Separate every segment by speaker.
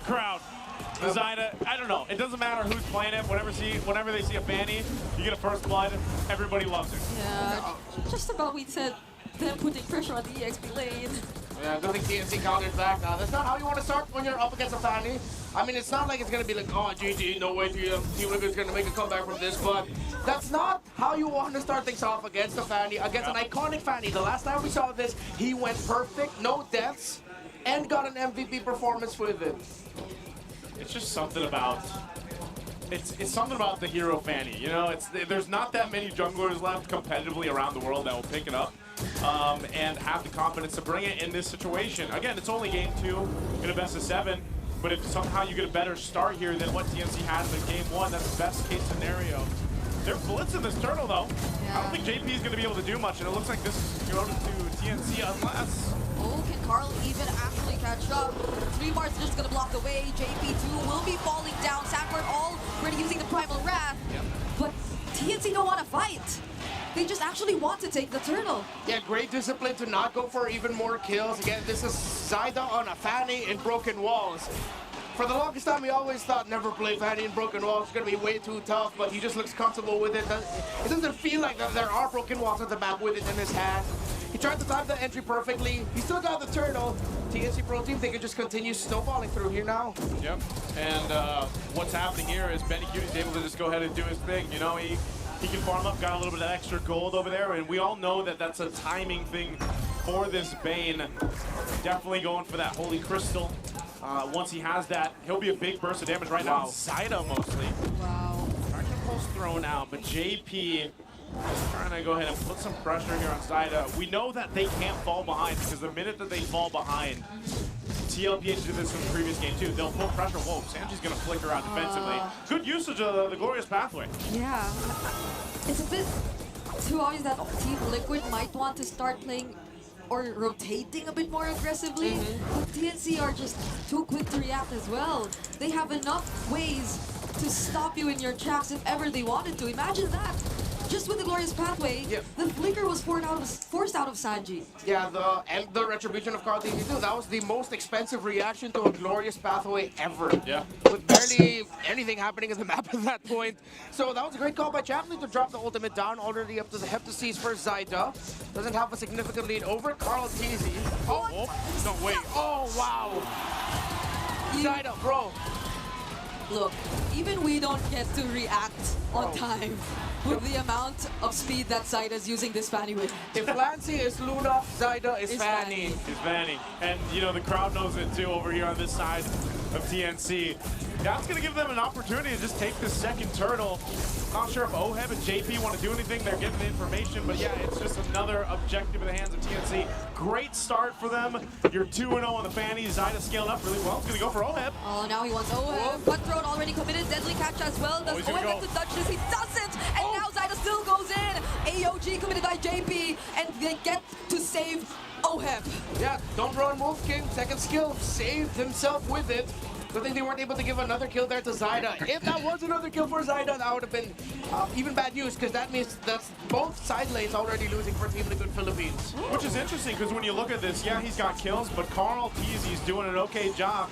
Speaker 1: the crowd. Zyda, I don't know. It doesn't matter who's playing it. Whenever they see a Fanny, you get a first blood. Everybody loves it.
Speaker 2: Yeah, just about we said them putting pressure on the EXP lane.
Speaker 3: Yeah, good thing TNC countered back. That's not how you want to start when you're up against a Fanny. I mean, it's not like it's going to be like, oh, GG, no way Team Liquid's going to make a comeback from this, but that's not how you want to start things off against a Fanny, against an iconic Fanny. The last time we saw this, he went perfect, no deaths, and got an MVP performance with it.
Speaker 1: It's just something about it's something about the hero Fanny. You know, there's not that many junglers left competitively around the world that will pick it up and have the confidence to bring it in this situation. Again, it's only game 2 in a best of 7, but if somehow you get a better start here than what TNC had in game 1, that's the best case scenario. They're blitzing this turtle though. Yeah. I don't think JP is going to be able to do much, and it looks like this is going to TNC unless.
Speaker 2: Oh, can Carl even actually catch up? 3 bars just gonna block the way. JP2 will be falling down. Sanford already using the Primal Wrath.
Speaker 1: Yep.
Speaker 2: But TNC don't want to fight. They just actually want to take the turtle.
Speaker 3: Yeah, great discipline to not go for even more kills. Again, this is Zyda on a Fanny in Broken Walls. For the longest time, we always thought never play Fanny in Broken Walls. It's going to be way too tough, but he just looks comfortable with it. It doesn't feel like there are broken walls at the map with it in his hand. He tried to time the entry perfectly. He still got the turtle. TNC Pro Team, they can just continue snowballing through here now.
Speaker 1: Yep, and what's happening here is Benny Cutie's able to just go ahead and do his thing. You know, he can farm up, got a little bit of extra gold over there, and we all know that that's a timing thing for this Bane. Definitely going for that Holy Crystal. Once he has that, he'll be a big burst of damage right now. Zyda mostly.
Speaker 2: Wow.
Speaker 1: Fracture Pulse thrown out, but JP is trying to go ahead and put some pressure here on Zyda. We know that they can't fall behind because the minute that they fall behind, TLPH did this in the previous game too. They'll pull pressure. Whoa, Sanji's gonna flicker out defensively. Good usage of the Glorious Pathway.
Speaker 2: Yeah. It's a bit too obvious that Team Liquid might want to start playing or rotating a bit more aggressively. But TNC are just too quick to react as well. They have enough ways to stop you in your tracks if ever they wanted to. Imagine that. Just with the Glorious Pathway, the flicker was forced out of Sanji.
Speaker 3: Yeah, the retribution of Carl too. That was the most expensive reaction to a Glorious Pathway ever.
Speaker 1: Yeah.
Speaker 3: With barely anything happening in the map at that point. So that was a great call by Chaplin to drop the ultimate down, already up to the Heptaseas for Zyda. Doesn't have a significant lead over Carl TZ.
Speaker 1: Oh, no, wait.
Speaker 3: Oh, wow. Zyda, bro.
Speaker 2: Look, even we don't get to react on time with the amount of speed that Zyda's using this Fanny with.
Speaker 3: If Lancy is Luna, Zyda is Fanny.
Speaker 1: It's Fanny. And, you know, the crowd knows it too over here on this side of TNC. That's going to give them an opportunity to just take this second turtle. Not sure if Oheb and JP want to do anything. They're getting the information, but yeah, it's just another objective in the hands of TNC. Great start for them. You're 2-0 on the Fanny. Zyda scaled up really well. He's going to go for Oheb.
Speaker 2: Oh, now he wants Oheb. Cutthroat already committed. Deadly catch as well. Does Oheb have to dodge this? He doesn't. And now Zyda still goes in. AOG committed by JP, and they get to save Oheb.
Speaker 3: Yeah, don't run Wolf King. Second skill, saved himself with it. Good thing they weren't able to give another kill there to Zyda. If that was another kill for Zyda, that would have been even bad news, because that means that's both side lanes already losing for Team Liquid Philippines.
Speaker 1: Which is interesting, because when you look at this, yeah, he's got kills, but Carl TZ's doing an okay job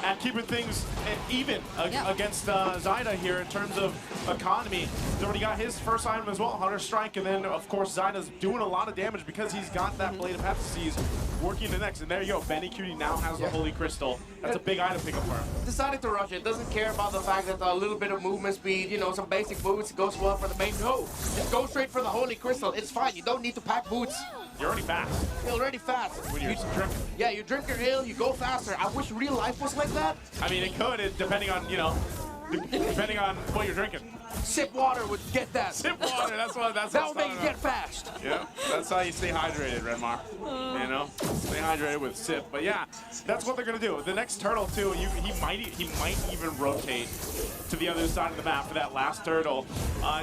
Speaker 1: at keeping things even against Zyda here in terms of economy. He's already got his first item as well, Hunter Strike, and then of course Zyda's doing a lot of damage because he's got that Blade of Heptaseas working the next. And there you go, Benny Cutie now has the Holy Crystal. That's a big item pickup for him.
Speaker 3: Decided to rush it, doesn't care about the fact that a little bit of movement speed, you know, some basic boots goes well for the main. No, just go straight for the Holy Crystal. It's fine, you don't need to pack boots.
Speaker 1: You're already fast.
Speaker 3: You're already fast.
Speaker 1: When you're drinking.
Speaker 3: Yeah, you drink your ale, you go faster. I wish real life was like that.
Speaker 1: I mean, it could, depending on, you know, depending on what you're drinking.
Speaker 3: Sip water would get that.
Speaker 1: Sip water, that's what
Speaker 3: that'll make you get fast.
Speaker 1: Yeah, that's how you stay hydrated, Redmar. You know, stay hydrated with sip. But yeah, that's what they're gonna do. The next turtle too, he might even rotate to the other side of the map for that last turtle,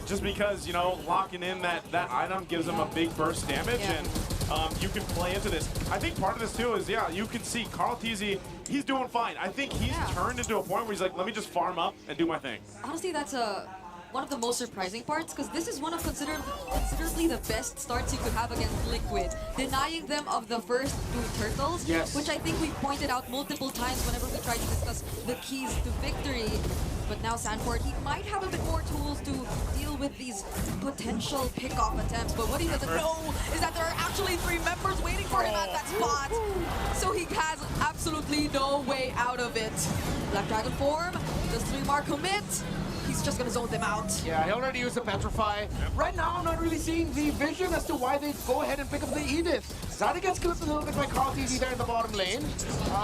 Speaker 1: just because, you know, locking in that item gives him a big burst damage, and you can play into this. I think part of this too is, yeah, you can see Carl TZ, he's doing fine. I think he's turned into a point where he's like, let me just farm up and do my thing.
Speaker 2: Honestly, that's a one of the most surprising parts, because this is one of considerably the best starts you could have against Liquid. Denying them of the first 2 turtles,
Speaker 3: Yes.
Speaker 2: which I think we pointed out multiple times whenever we tried to discuss the keys to victory. But now Sanford, he might have a bit more tools to deal with these potential pick-off attempts. But what he doesn't know is that there are actually 3 members waiting for him at that spot. So he has absolutely no way out of it. Black Dragon form, does 3mar commit? He's just gonna zone them out.
Speaker 3: Yeah, he already used the Petrify. Right now, I'm not really seeing the vision as to why they go ahead and pick up the Edith. Zyda gets clipped a little bit by Carl-TZ there in the bottom lane.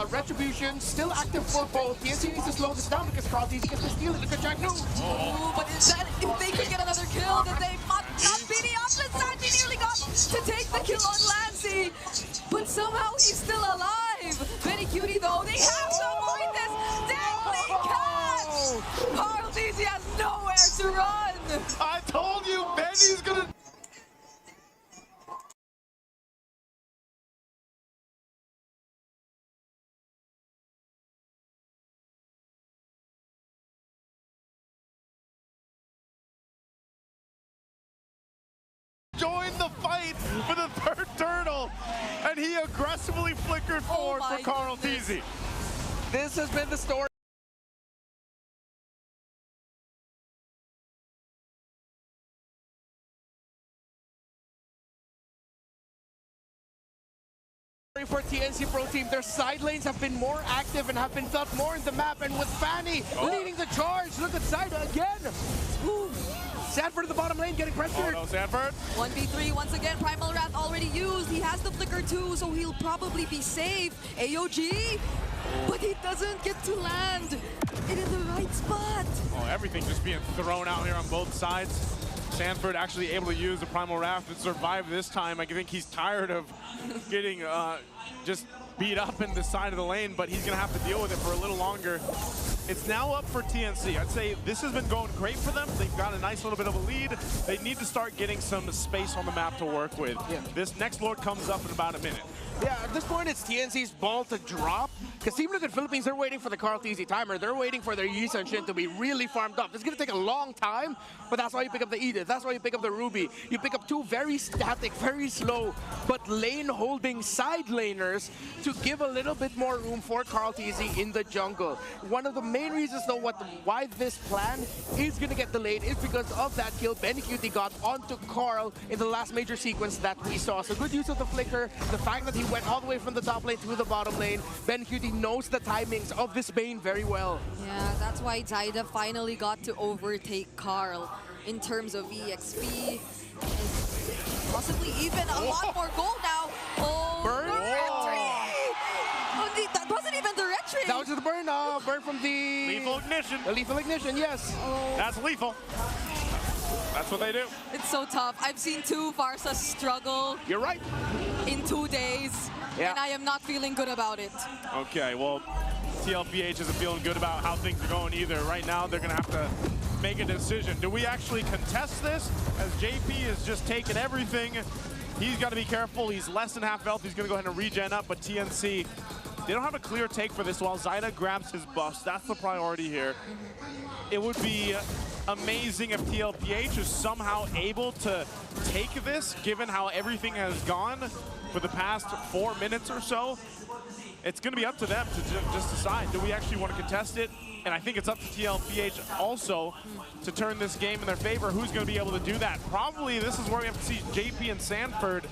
Speaker 3: Retribution still active for both. TNC needs to slow this down because Carl-TZ gets to steal it. Look at Jack New.
Speaker 2: Ooh, but instead, if they could get another kill, then they might not be the option. Sanji nearly got to take the kill on Lancy, but somehow he's still alive. Very cutie though, they have to avoid this deadly catch. Carl-TZ has nowhere to run.
Speaker 1: I told you, Benny's gonna... joined the fight for the 3rd turtle, and he aggressively flickered forward for Carl-TZ.
Speaker 3: This has been the story for TNC Pro Team. Their side lanes have been more active and have been felt more in the map, and with Fanny leading the charge. Look at Zyda again. Ooh. Sanford in the bottom lane getting pressured.
Speaker 1: Oh no, Sanford.
Speaker 2: 1v3 once again, Primal Wrath already used. He has the flicker too, so he'll probably be safe. AOG, but he doesn't get to land it in the right spot.
Speaker 1: Oh, everything just being thrown out here on both sides. Sanford actually able to use the Primal Wrath and survive this time. I think he's tired of getting just beat up in the side of the lane, but he's gonna have to deal with it for a little longer. It's now up for TNC. I'd say this has been going great for them. They've got a nice little bit of a lead. They need to start getting some space on the map to work with.
Speaker 3: Yeah.
Speaker 1: This next Lord comes up in about a minute.
Speaker 3: Yeah, at this point, it's TNC's ball to drop. Because Team Liquid Philippines, they're waiting for the Carl-TZ timer. They're waiting for their Yi Sun Shin to be really farmed up. It's going to take a long time, but that's why you pick up the Edith. That's why you pick up the Ruby. You pick up 2 very static, very slow, but lane-holding side laners to give a little bit more room for Carl-TZ in the jungle. One of the main reasons, though, why this plan is going to get delayed is because of that kill Benny Cutie got onto Carl in the last major sequence that we saw. So good use of the flicker, the fact that he went all the way from the top lane to the bottom lane. Ben Cutie knows the timings of this Bane very well.
Speaker 2: Yeah, that's why Zyda finally got to overtake Carl in terms of EXP. And possibly even a lot more gold now. Oh,
Speaker 3: Burn?
Speaker 2: the retreat! Oh, that wasn't even the retreat!
Speaker 3: That was just the burn, burn from the...
Speaker 1: Lethal ignition.
Speaker 3: The lethal ignition, yes.
Speaker 2: Oh.
Speaker 1: That's lethal. That's what they do.
Speaker 2: It's so tough. I've seen 2 Farsas struggle
Speaker 3: You're right.
Speaker 2: in 2 days,
Speaker 3: Yeah.
Speaker 2: and I am not feeling good about it.
Speaker 1: Okay, well, TLPH isn't feeling good about how things are going either. Right now, they're going to have to make a decision. Do we actually contest this? As JP is just taking everything, he's got to be careful. He's less than half health. He's going to go ahead and regen up, but TNC, they don't have a clear take for this while Zyda grabs his buffs. That's the priority here. It would be amazing if TLPH is somehow able to take this, given how everything has gone for the past 4 minutes or so. It's going to be up to them to just decide, do we actually want to contest it? And I think it's up to TLPH also to turn this game in their favor. Who's going to be able to do that? Probably this is where we have to see JP and Sanford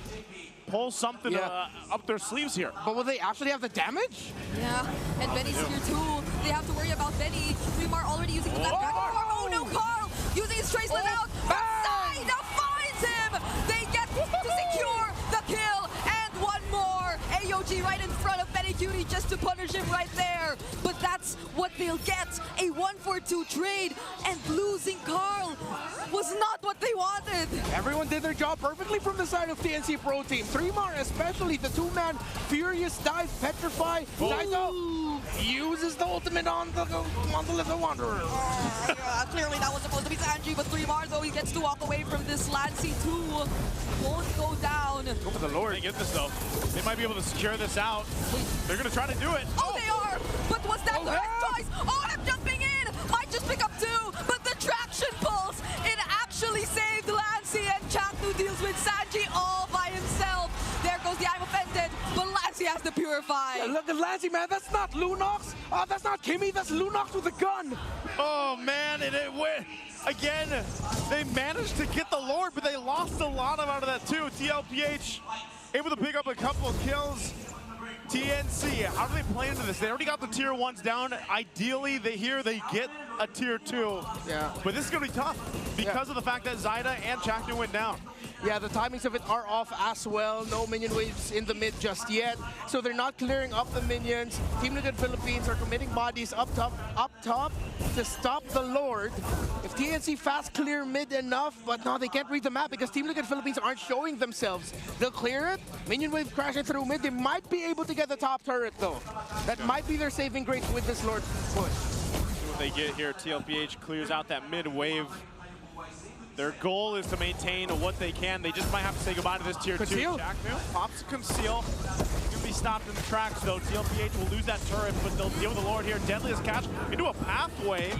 Speaker 1: pull something up their sleeves here.
Speaker 3: But will they actually have the damage?
Speaker 2: Yeah, and Benny's here too. They have to worry about Benny. 3mar already using the Black Dragon form. Oh no, Carl! Using his tracelet out. Zyda finds him! They get to secure the kill, and one more. AOG right in front of Benny Cutie just to punish him right there. But that's what they'll get. A 1-for-2 trade, and losing Carl was not what they wanted.
Speaker 3: Everyone did their job perfectly from the side of TNC Pro Team. 3mar, especially the 2-man Furious Dive, Petrify. Zyda uses the ultimate on the Little Wanderer.
Speaker 2: Yeah, clearly that was supposed to be Sanji, but 3mar though, he gets to walk away from this Lancy 2. Won't go down.
Speaker 1: Go for the Lord. They get this though. They might be able to secure this out. They're going to try to do it.
Speaker 2: Oh, they are! But was that the right choice? Oh, I'm jumping in! Might just pick up 2, but the traction pulse
Speaker 3: Fancy, man. That's not Lunox. That's not Kimmy. That's Lunox with a gun.
Speaker 1: Oh, man, and it went. Again, they managed to get the Lord, but they lost a lot out of that, too. TLPH able to pick up a couple of kills. TNC, how do they play into this? They already got the tier 1s down. Ideally, they get a tier 2.
Speaker 3: Yeah.
Speaker 1: But this is going to be tough because of the fact that Zyda and Chaknu went down.
Speaker 3: Yeah, the timings of it are off as well. No minion waves in the mid just yet. So they're not clearing up the minions. Team Liquid Philippines are committing bodies up top to stop the Lord. If TNC fast clear mid enough, but no, they can't read the map because Team Liquid Philippines aren't showing themselves. They'll clear it. Minion wave crashing through mid. They might be able to get the top turret though. That might be their saving grace with this Lord push.
Speaker 1: See what they get here. TLPH clears out that mid wave. Their goal is to maintain what they can. They just might have to say goodbye to this tier 2. Chaknu pops Conceal. Can be stopped in the tracks though. TLPH will lose that turret, but they'll deal with the Lord here. Deadliest catch into a pathway,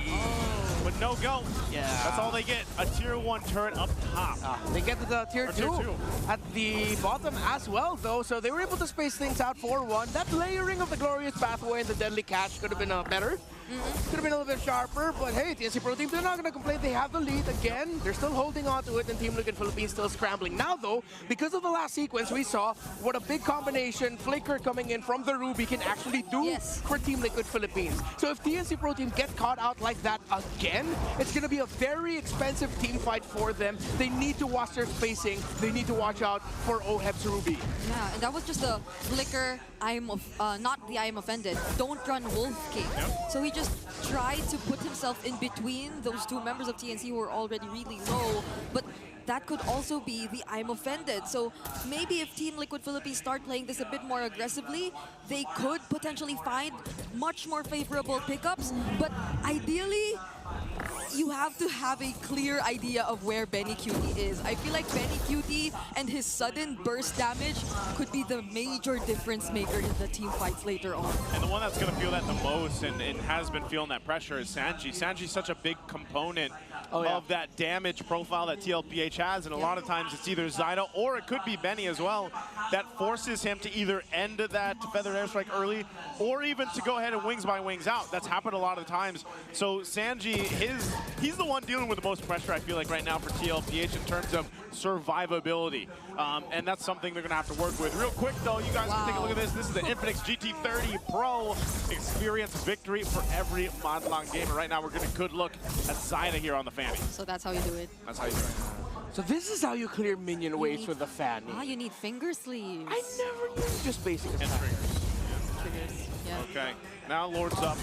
Speaker 1: but no go.
Speaker 3: Yeah.
Speaker 1: That's all they get. A tier 1 turret up top.
Speaker 3: They get to the tier 2
Speaker 1: tier 2
Speaker 3: at the bottom as well though, so they were able to space things out 4-1. That layering of the glorious pathway and the deadly catch could have been better. Could have been a little bit sharper, but hey, TNC Pro Team, they're not going to complain. They have the lead again. They're still holding on to it, and Team Liquid Philippines still scrambling. Now, though, because of the last sequence, we saw what a big combination Flicker coming in from the Ruby can actually do for Team Liquid Philippines. So if TNC Pro Team get caught out like that again, it's going to be a very expensive team fight for them. They need to watch their spacing. They need to watch out for Oheb's Ruby.
Speaker 2: Yeah, and that was just a Flicker, not the I am offended. Don't run Wolf King. So he just tried to put himself in between those two members of TNC who were already really low, but that could also be the I'm offended. So maybe if Team Liquid Philippines start playing this a bit more aggressively, they could potentially find much more favorable pickups, but ideally, you have to have a clear idea of where Benny Cutie is. I feel like Benny Cutie and his sudden burst damage could be the major difference maker in the team fights later on.
Speaker 1: And the one that's going to feel that the most and has been feeling that pressure is Sanji. Sanji's such a big component of that damage profile that TLPH has, and a lot of times it's either Zyda or it could be Benny as well that forces him to either end that Feathered Airstrike early or even to go ahead and wings by wings out. That's happened a lot of times. So Sanji, he's the one dealing with the most pressure, I feel like, right now for TLPH in terms of survivability. And that's something they're going to have to work with. Real quick, though, you guys can take a look at this. This is the Infinix GT30 Pro Experience victory for every Modlong gamer. Right now, we're getting a good look at Zyda here on the Fanny.
Speaker 2: So that's how you do it.
Speaker 1: That's how you do it.
Speaker 3: So this is how you clear minion waves with the Fanny.
Speaker 2: Ah, you need finger sleeves.
Speaker 3: I never knew just basic
Speaker 1: And triggers.
Speaker 2: Triggers. Yeah.
Speaker 1: Okay, now Lord's up.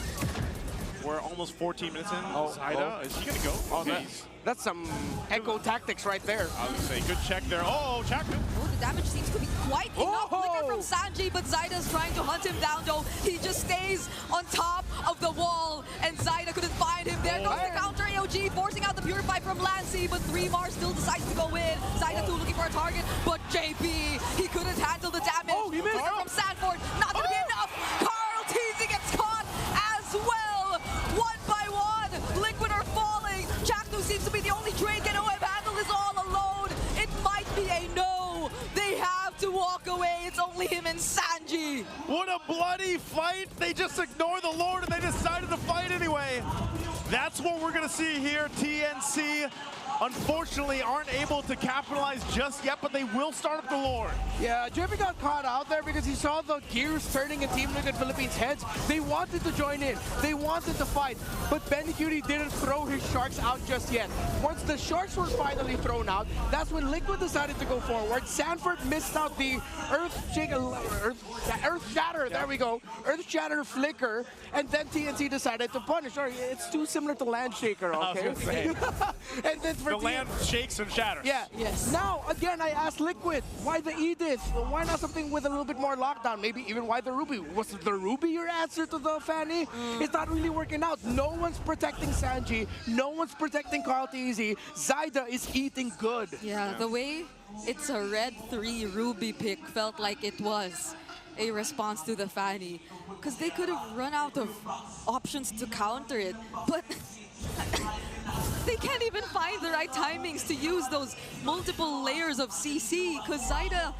Speaker 1: We're almost 14 minutes in. Zyda, is he going to go?
Speaker 3: Oh, that's some echo tactics right there.
Speaker 1: I was going to say, good check there. Oh, Chaknu.
Speaker 2: Oh, the damage seems to be quite enough. Flicker from Sanji, but Zyda's trying to hunt him down, though. He just stays on top of the wall, and Zyda couldn't find him. There goes the counter AOG, forcing out the Purify from Lancy, but 3mar still decides to go in. Zyda too looking for a target, but JP, he couldn't handle the damage.
Speaker 3: Oh, he missed.
Speaker 2: Flicker from Sanford, not gonna be enough. Carl Teasy gets caught as well. One by one, Liquid are falling. Chaknu seems to be the only Drake, and OM handle is all alone. It might be a no. They have to walk away. It's only him and Sanji.
Speaker 1: What a bloody fight. They just ignore the Lord and they decided to fight anyway. That's what we're going to see here. TNC, unfortunately, aren't able to capitalize just yet, but they will start up the Lord.
Speaker 3: Yeah, JP got caught out there because he saw the gears turning in Team Liquid Philippines' heads. They wanted to join in. They wanted to fight. But Benny Cutie didn't throw his sharks out just yet. Once the sharks were finally thrown out, that's when Liquid decided to go forward. Sanford missed out the Earth Shatter. There we go. Earth Shatter Flicker. And then TNC decided to punish. Sorry, it's too similar to Land Shaker, okay? And then for
Speaker 1: the land shakes and shatters.
Speaker 3: Yeah.
Speaker 2: Yes.
Speaker 3: Now, again, I asked Liquid, why the Edith? Why not something with a little bit more lockdown? Maybe even why the Ruby? Was the Ruby your answer to the Fanny? It's not really working out. No one's protecting Sanji. No one's protecting Carl Teasy. Zyda is eating good.
Speaker 2: Yeah, the way it's a red 3 Ruby pick felt like it was a response to the Fanny. Because they could have run out of options to counter it. But they can't even find the right timings to use those multiple layers of CC. Because Zyda,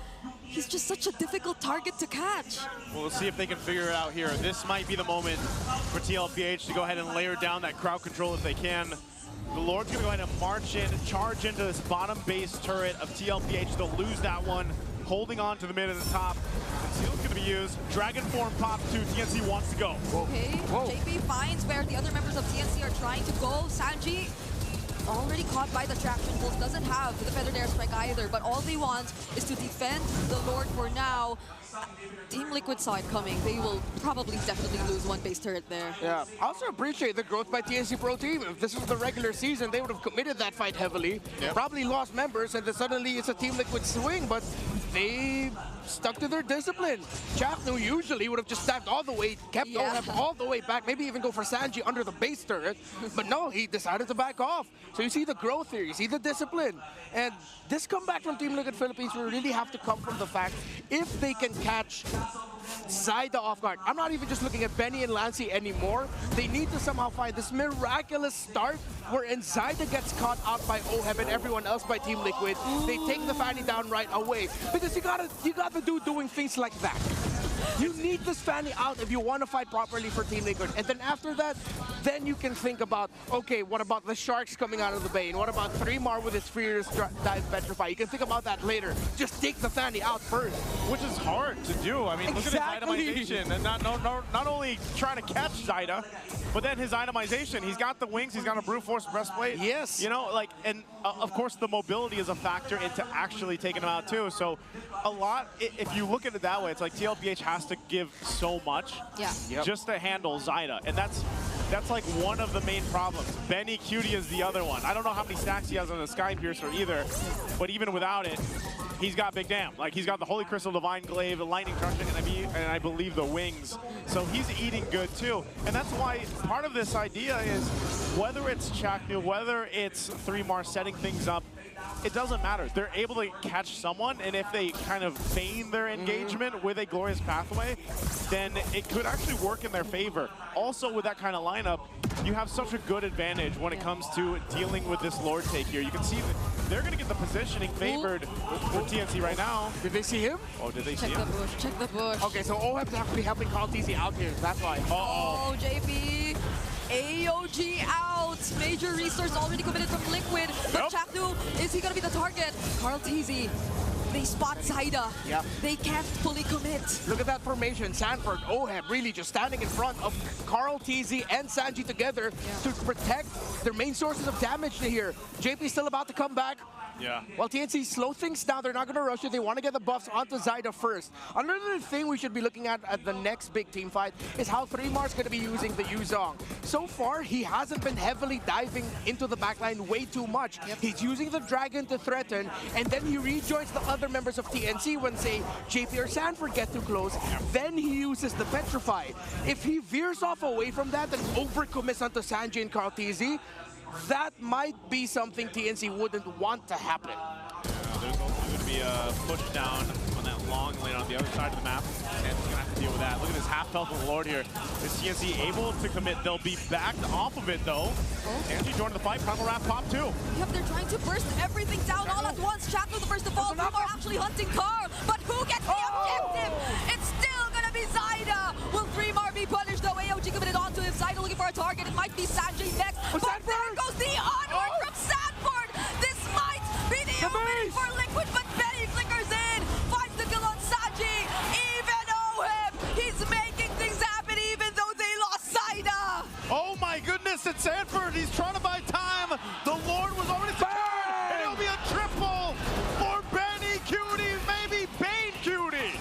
Speaker 2: He's just such a difficult target to catch.
Speaker 4: We'll see if they can figure it out here. This might be the moment for TLPH to go ahead and layer down that crowd control if they can. The Lord's gonna go ahead and march in, charge into this bottom base turret of TLPH. They'll lose that one, holding on to the mid and the top. Seal's gonna be used. Dragon form pops too. TNC wants to go.
Speaker 2: Okay, JP finds where the other members of TNC are trying to go. Sanji already caught by the traction pulse, doesn't have the feathered airstrike either, but all they want is to defend the Lord for now. Team Liquid saw it coming. They will probably definitely lose one base turret there.
Speaker 3: Yeah, I also appreciate the growth by TNC Pro Team. If this was the regular season, they would have committed that fight heavily, probably lost members, and then suddenly it's a Team Liquid swing, but they stuck to their discipline. Chapnu usually would have just dived all the way, kept OHEB all the way back, maybe even go for Sanji under the base turret, but no, he decided to back off. So you see the growth here, you see the discipline, and this comeback from Team Liquid Philippines will really have to come from the fact if they can catch Zyda off guard. I'm not even just looking at Benny and Lancey anymore. They need to somehow find this miraculous start wherein Zyda gets caught out by OHEB and everyone else by Team Liquid. They take the Fanny down right away because you got the dude doing things like that. You need this Fanny out if you want to fight properly for Team Liquid. And then after that, then you can think about, okay, what about the Sharks coming out of the Bane? What about 3mar with his Fierce Dive Petrify? You can think about that later. Just take the Fanny out first.
Speaker 4: Which is hard to do. I mean, look at his itemization. And not only trying to catch Zyda, but then his itemization. He's got the wings, he's got a brute force breastplate.
Speaker 3: Yes.
Speaker 4: You know, like, and of course the mobility is a factor into actually taking him out too. So a lot, if you look at it that way, it's like TLPH has to give so much just to handle Zyda. And that's like one of the main problems. Benny Cutie is the other one. I don't know how many stacks he has on the Sky Piercer either, but even without it, he's got Big Damn. Like, he's got the Holy Crystal, Divine Glaive, the Lightning Crushing, and I believe the Wings. So he's eating good too. And that's why part of this idea is whether it's Chaknu, whether it's 3mar setting things up, it doesn't matter. They're able to catch someone, and if they kind of feign their engagement with a glorious pathway, then it could actually work in their favor. Also, with that kind of lineup, you have such a good advantage when it comes to dealing with this Lord take here. You can see that they're going to get the positioning favored with TNC right now.
Speaker 3: Did they see him?
Speaker 4: Oh, did they
Speaker 2: Check
Speaker 4: see
Speaker 2: the
Speaker 4: him?
Speaker 2: bush, check the bush.
Speaker 3: Okay, so OHEB's actually helping Carl TZ out here. That's why.
Speaker 2: Oh, JP. AOG out. Major resource already committed from Liquid. But Chaknu, is he going to be the target? Carl TZ. They spot Zyda. They can't fully commit.
Speaker 3: Look at that formation. Sanford, OHEB really just standing in front of Carl TZ and Sanji together to protect their main sources of damage here. JP still about to come back. While TNC slow things down, they're not going to rush it. They want to get the buffs onto Zyda first. Another thing we should be looking at the next big team fight is how 3mar's going to be using the Yuzong. So far, he hasn't been heavily diving into the backline way too much. He's using the Dragon to threaten, and then he rejoins the other members of TNC when, say, JP or Sanford get too close. Then he uses the Petrify. If he veers off away from that and overcommits onto Sanji and Carl TZ, that might be something TNC wouldn't want to happen.
Speaker 4: There's also going to be a push down on that long lane on the other side of the map. And he's going to have to deal with that. Look at this half health of the Lord here. Is TNC able to commit? They'll be backed off of it, though. And he joined the fight. Primal Wrap pop, too.
Speaker 2: Yep, they're trying to burst everything down all at once. Chaknu the first to fall. 3mar actually hunting Carl. But who gets the objective? It's still going to be Zyda. Will 3mar be punished, though? AOG committed onto him. Zyda looking for a target. It might be Sanjay next. But there goes the onward from Sanford. This might be the opening for Liquid, but Benny flickers in. Finds the kill on Sanji. Even OHEB, he's making things happen even though they lost Zyda.
Speaker 4: Oh my goodness, it's Sanford. He's trying to buy time. The Lord was already secured. And it'll be a triple for Benny Cutie, maybe Bane Cutie.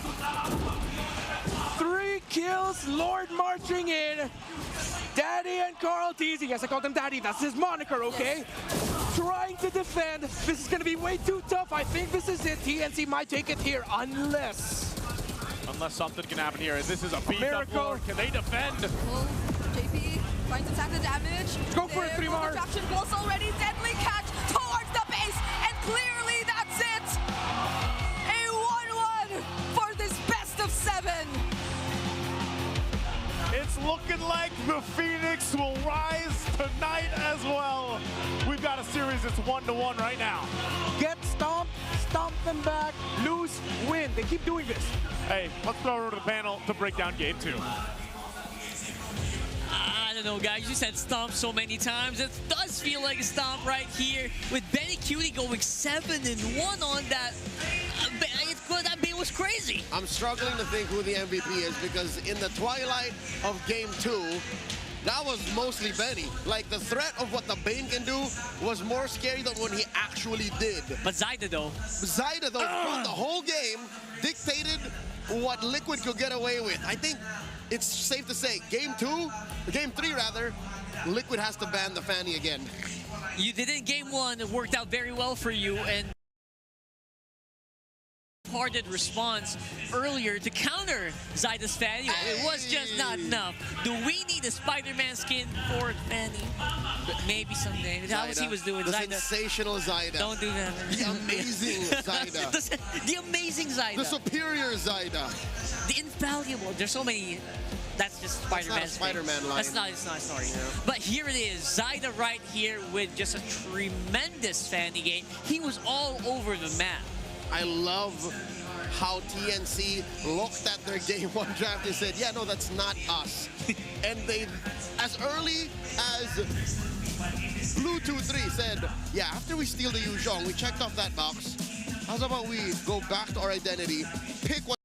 Speaker 3: 3 kills, Lord marching in. Daddy and Carl TZ, yes, I called him Daddy, that's his moniker, okay? Trying to defend. This is gonna be way too tough. I think this is it. TNC might take it here, unless
Speaker 4: something can happen here. This is a beat up Lord. Can they defend?
Speaker 2: Well, JP trying to attack the damage.
Speaker 3: Go for it, 3mar.
Speaker 2: Traction pulse already. Deadly catch towards the base. And clearly that's it. A 1-1 for this best of 7.
Speaker 4: It's looking like the Phoenix will rise tonight as well. We've got a series that's 1-1 right now.
Speaker 3: Get stomped,
Speaker 5: stomp them back, lose, win. They keep doing this.
Speaker 4: Hey, let's throw it over to the panel to break down game 2.
Speaker 6: I don't know, guys. You said stomp so many times. It does feel like a stomp right here with Benny Cutie going 7-1 on that. That bait was crazy.
Speaker 7: I'm struggling to think who the MVP is because in the twilight of game 2, that was mostly Benny. Like, the threat of what the Bane can do was more scary than what he actually did.
Speaker 6: But Zyda, though.
Speaker 7: Zyda, though, throughout the whole game, dictated what Liquid could get away with. I think it's safe to say, game 3 rather, Liquid has to ban the Fanny again.
Speaker 6: You did it in game 1. It worked out very well for you. And hearted response earlier to counter Zyda's Fanny. It was just not enough. Do we need a Spider-Man skin for Fanny? Maybe someday. That was he was doing.
Speaker 7: The
Speaker 6: Zyda.
Speaker 7: Sensational Zyda.
Speaker 6: Don't do that.
Speaker 7: The amazing Zyda.
Speaker 6: The amazing Zyda.
Speaker 7: The superior Zyda.
Speaker 6: The infallible. There's so many. That's just Spider-Man's
Speaker 7: Spider-Man line.
Speaker 6: It's not a story.
Speaker 7: Yeah.
Speaker 6: But here it is. Zyda right here with just a tremendous Fanny game. He was all over the map.
Speaker 7: I love how TNC looked at their game 1 draft and said, yeah, no, that's not us. And they, as early as Blue 2-3 said, yeah, after we steal the Yuzhong, we checked off that box. How about we go back to our identity, pick what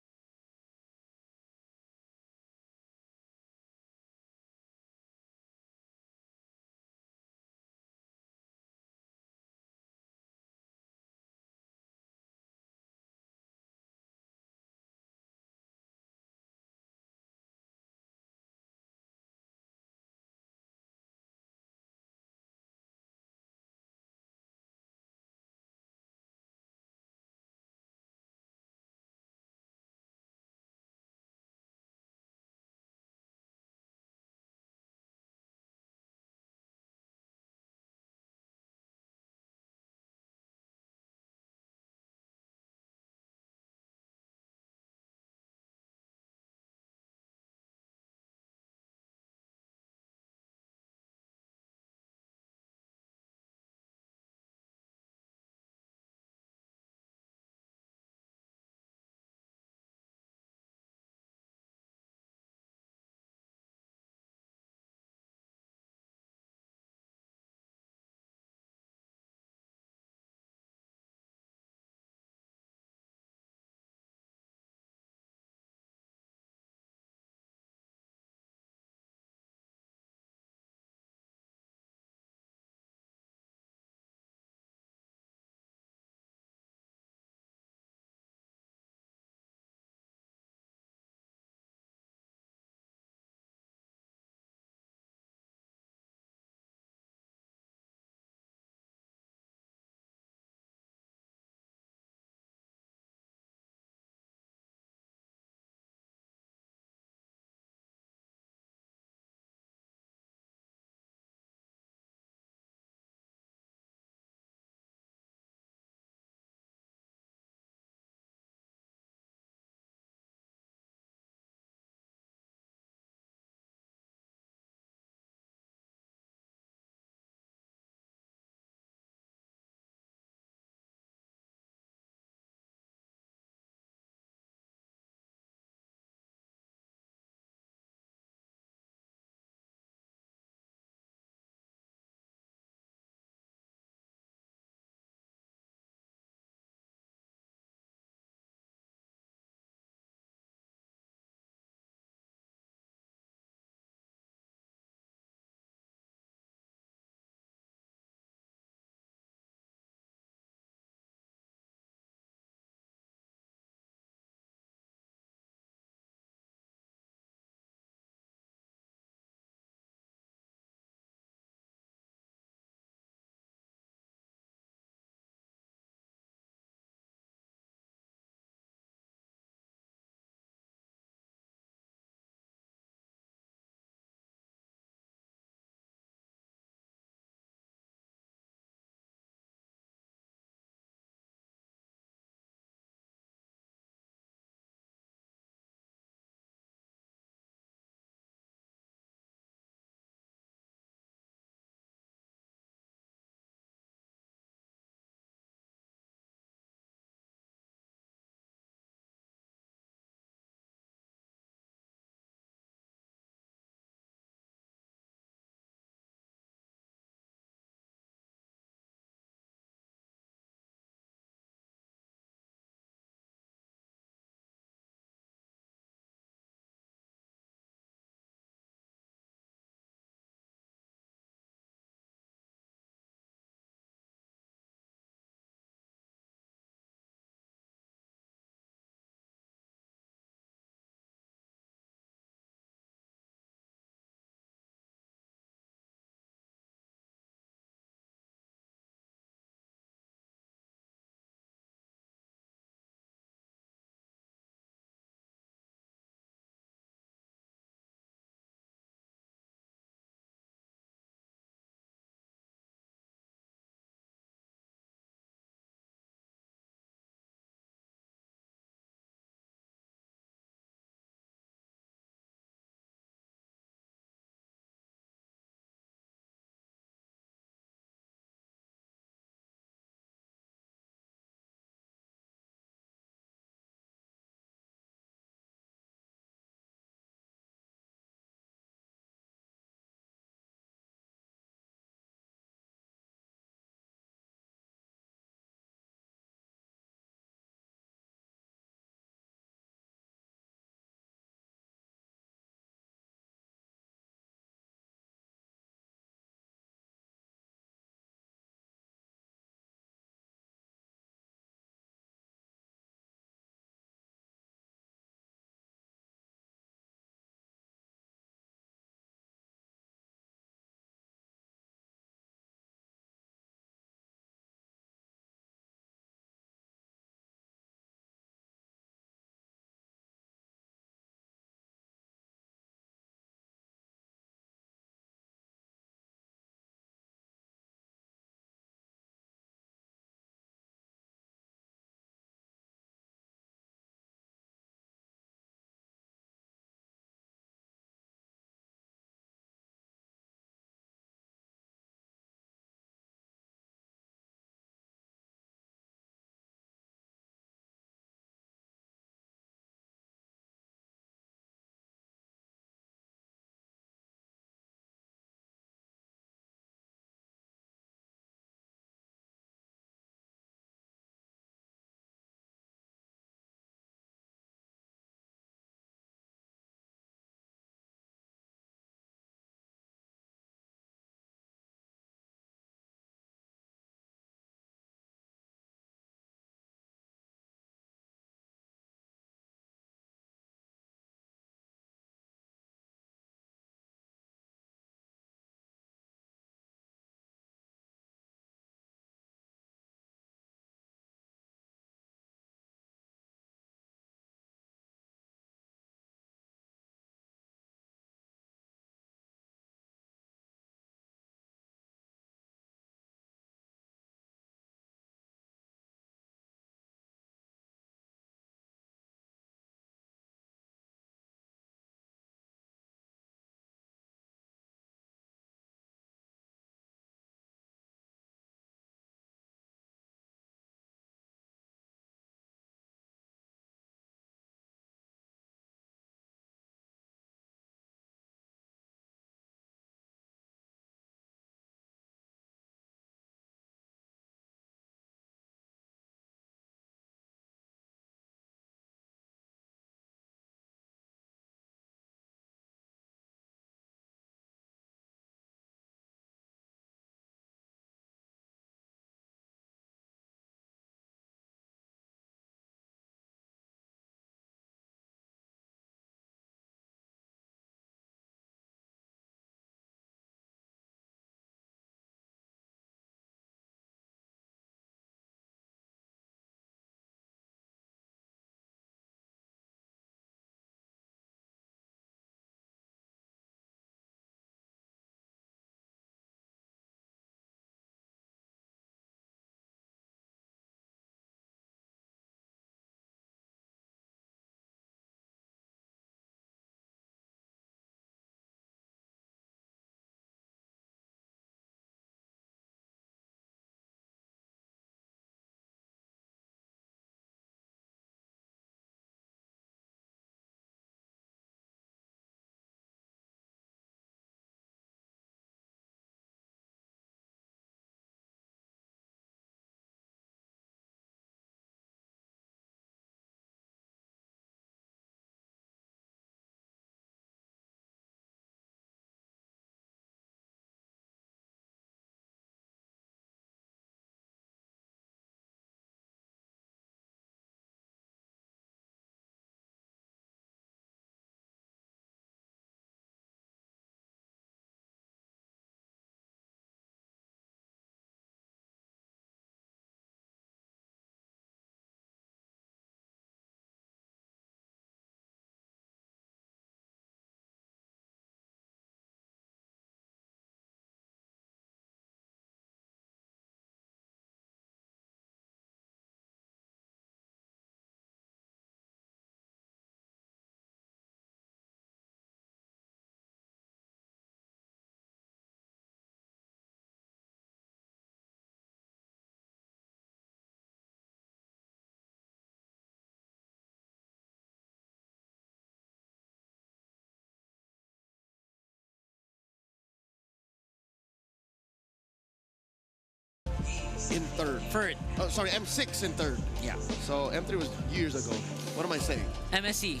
Speaker 7: in third.
Speaker 6: Third.
Speaker 7: Oh, sorry, M6 in third.
Speaker 6: Yeah.
Speaker 7: So M3 was years ago. What am I saying?
Speaker 6: MSC.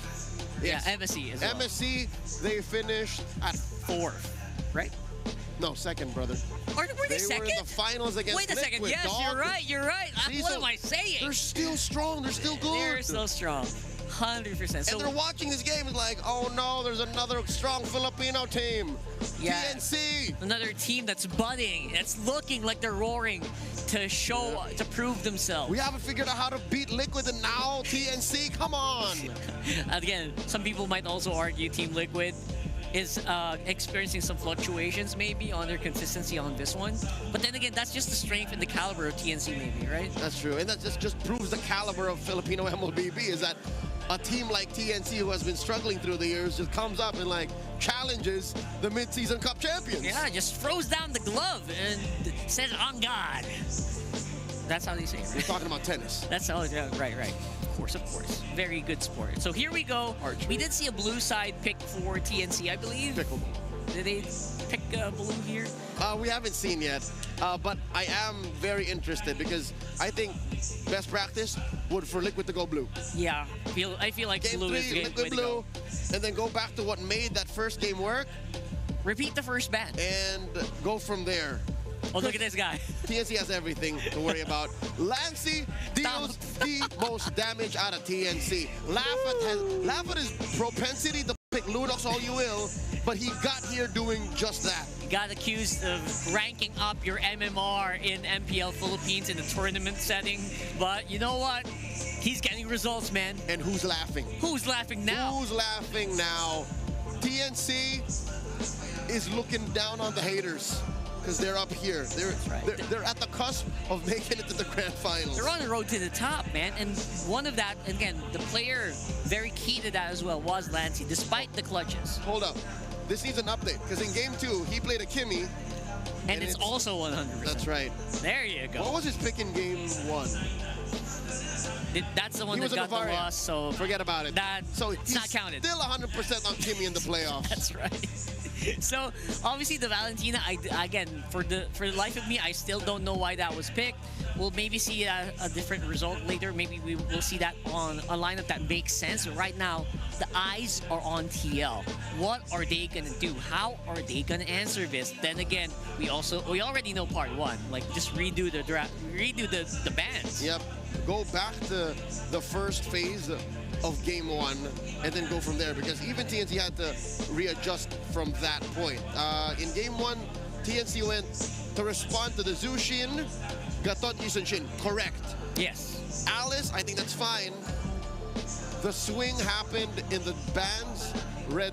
Speaker 7: Yes.
Speaker 6: Yeah, MSC as well.
Speaker 7: MSC, they finished at
Speaker 6: fourth, right?
Speaker 7: no, second, brother.
Speaker 6: Or were they second?
Speaker 7: Were in the finals against
Speaker 6: Wait a second.
Speaker 7: Liquid,
Speaker 6: Yes,
Speaker 7: dog.
Speaker 6: you're right. You're right.
Speaker 7: See,
Speaker 6: What
Speaker 7: so
Speaker 6: am I saying?
Speaker 7: They're still strong. They're still good.
Speaker 6: They're so strong. 100%. So
Speaker 7: And they're watching this game and like, oh no, there's another strong Filipino team.
Speaker 6: Yeah.
Speaker 7: TNC.
Speaker 6: another team that's budding, that's looking like they're roaring to show, to prove themselves.
Speaker 7: We haven't figured out how to beat Liquid, and now TNC, come on.
Speaker 6: Again, some people might also argue Team Liquid is experiencing some fluctuations maybe on their consistency on this one. But then again, that's just the strength and the caliber of TNC maybe, right?
Speaker 7: That's true, and that just proves the caliber of Filipino MLBB is that a team like TNC, who has been struggling through the years, just comes up and like challenges the mid-season cup champions.
Speaker 6: Yeah, just throws down the glove and says, "On God." That's how they say it.
Speaker 7: We're talking about tennis.
Speaker 6: That's how, yeah, right. Of course. Very good sport. So here we go.
Speaker 7: Archery.
Speaker 6: We did see a blue side pick for TNC, I believe.
Speaker 7: Pickleball.
Speaker 6: Did they pick blue here?
Speaker 7: We haven't seen yet, but I am very interested because I think best practice would for Liquid to go blue.
Speaker 6: Yeah, I feel like
Speaker 7: Game
Speaker 6: blue is
Speaker 7: 3,
Speaker 6: good.
Speaker 7: Liquid blue, and then go back to what made that first game work
Speaker 6: Repeat the first ban.
Speaker 7: and go from there.
Speaker 6: Oh, look at this guy.
Speaker 7: TNC has everything to worry about. Lancey deals the most damage out of TNC. Laugh at his propensity to pick Ludox all you will, but he got here doing just that.
Speaker 6: Got accused of ranking up your MMR in MPL Philippines in the tournament setting, but you know what? He's getting results, man.
Speaker 7: And who's laughing?
Speaker 6: Who's laughing now?
Speaker 7: Who's laughing now? TNC is looking down on the haters because they're up here. They're at the cusp of making it to the grand finals.
Speaker 6: They're on the road to the top, man. And one of that, again, the player very key to that as well was Lancey, despite the clutches.
Speaker 7: Hold up. This needs an update because in game 2, he played a Kimmy.
Speaker 6: And it's also 100%.
Speaker 7: That's right.
Speaker 6: There you go.
Speaker 7: What was his pick in game 1?
Speaker 6: That's the one
Speaker 7: He
Speaker 6: that
Speaker 7: was a
Speaker 6: got the
Speaker 7: Novar.
Speaker 6: loss, so
Speaker 7: Forget about it.
Speaker 6: So it's not counted.
Speaker 7: Still 100% on Kimmy in the playoffs.
Speaker 6: That's right. So obviously the Valentina, again, for the life of me, I still don't know why that was picked. We'll maybe see a different result later. Maybe we will see that on a lineup that makes sense. But right now, the eyes are on TL. What are they gonna do? How are they gonna answer this? Then again, we already know part 1. Like just redo the draft, redo the bans.
Speaker 7: Yep. Go back to the first phase of game 1 and then go from there because even TNC had to readjust from that point. In game 1, TNC went to respond to the Zushin, Gatot Yusunshin. Correct.
Speaker 6: Yes.
Speaker 7: Alice, I think that's fine. The swing happened in the bans, red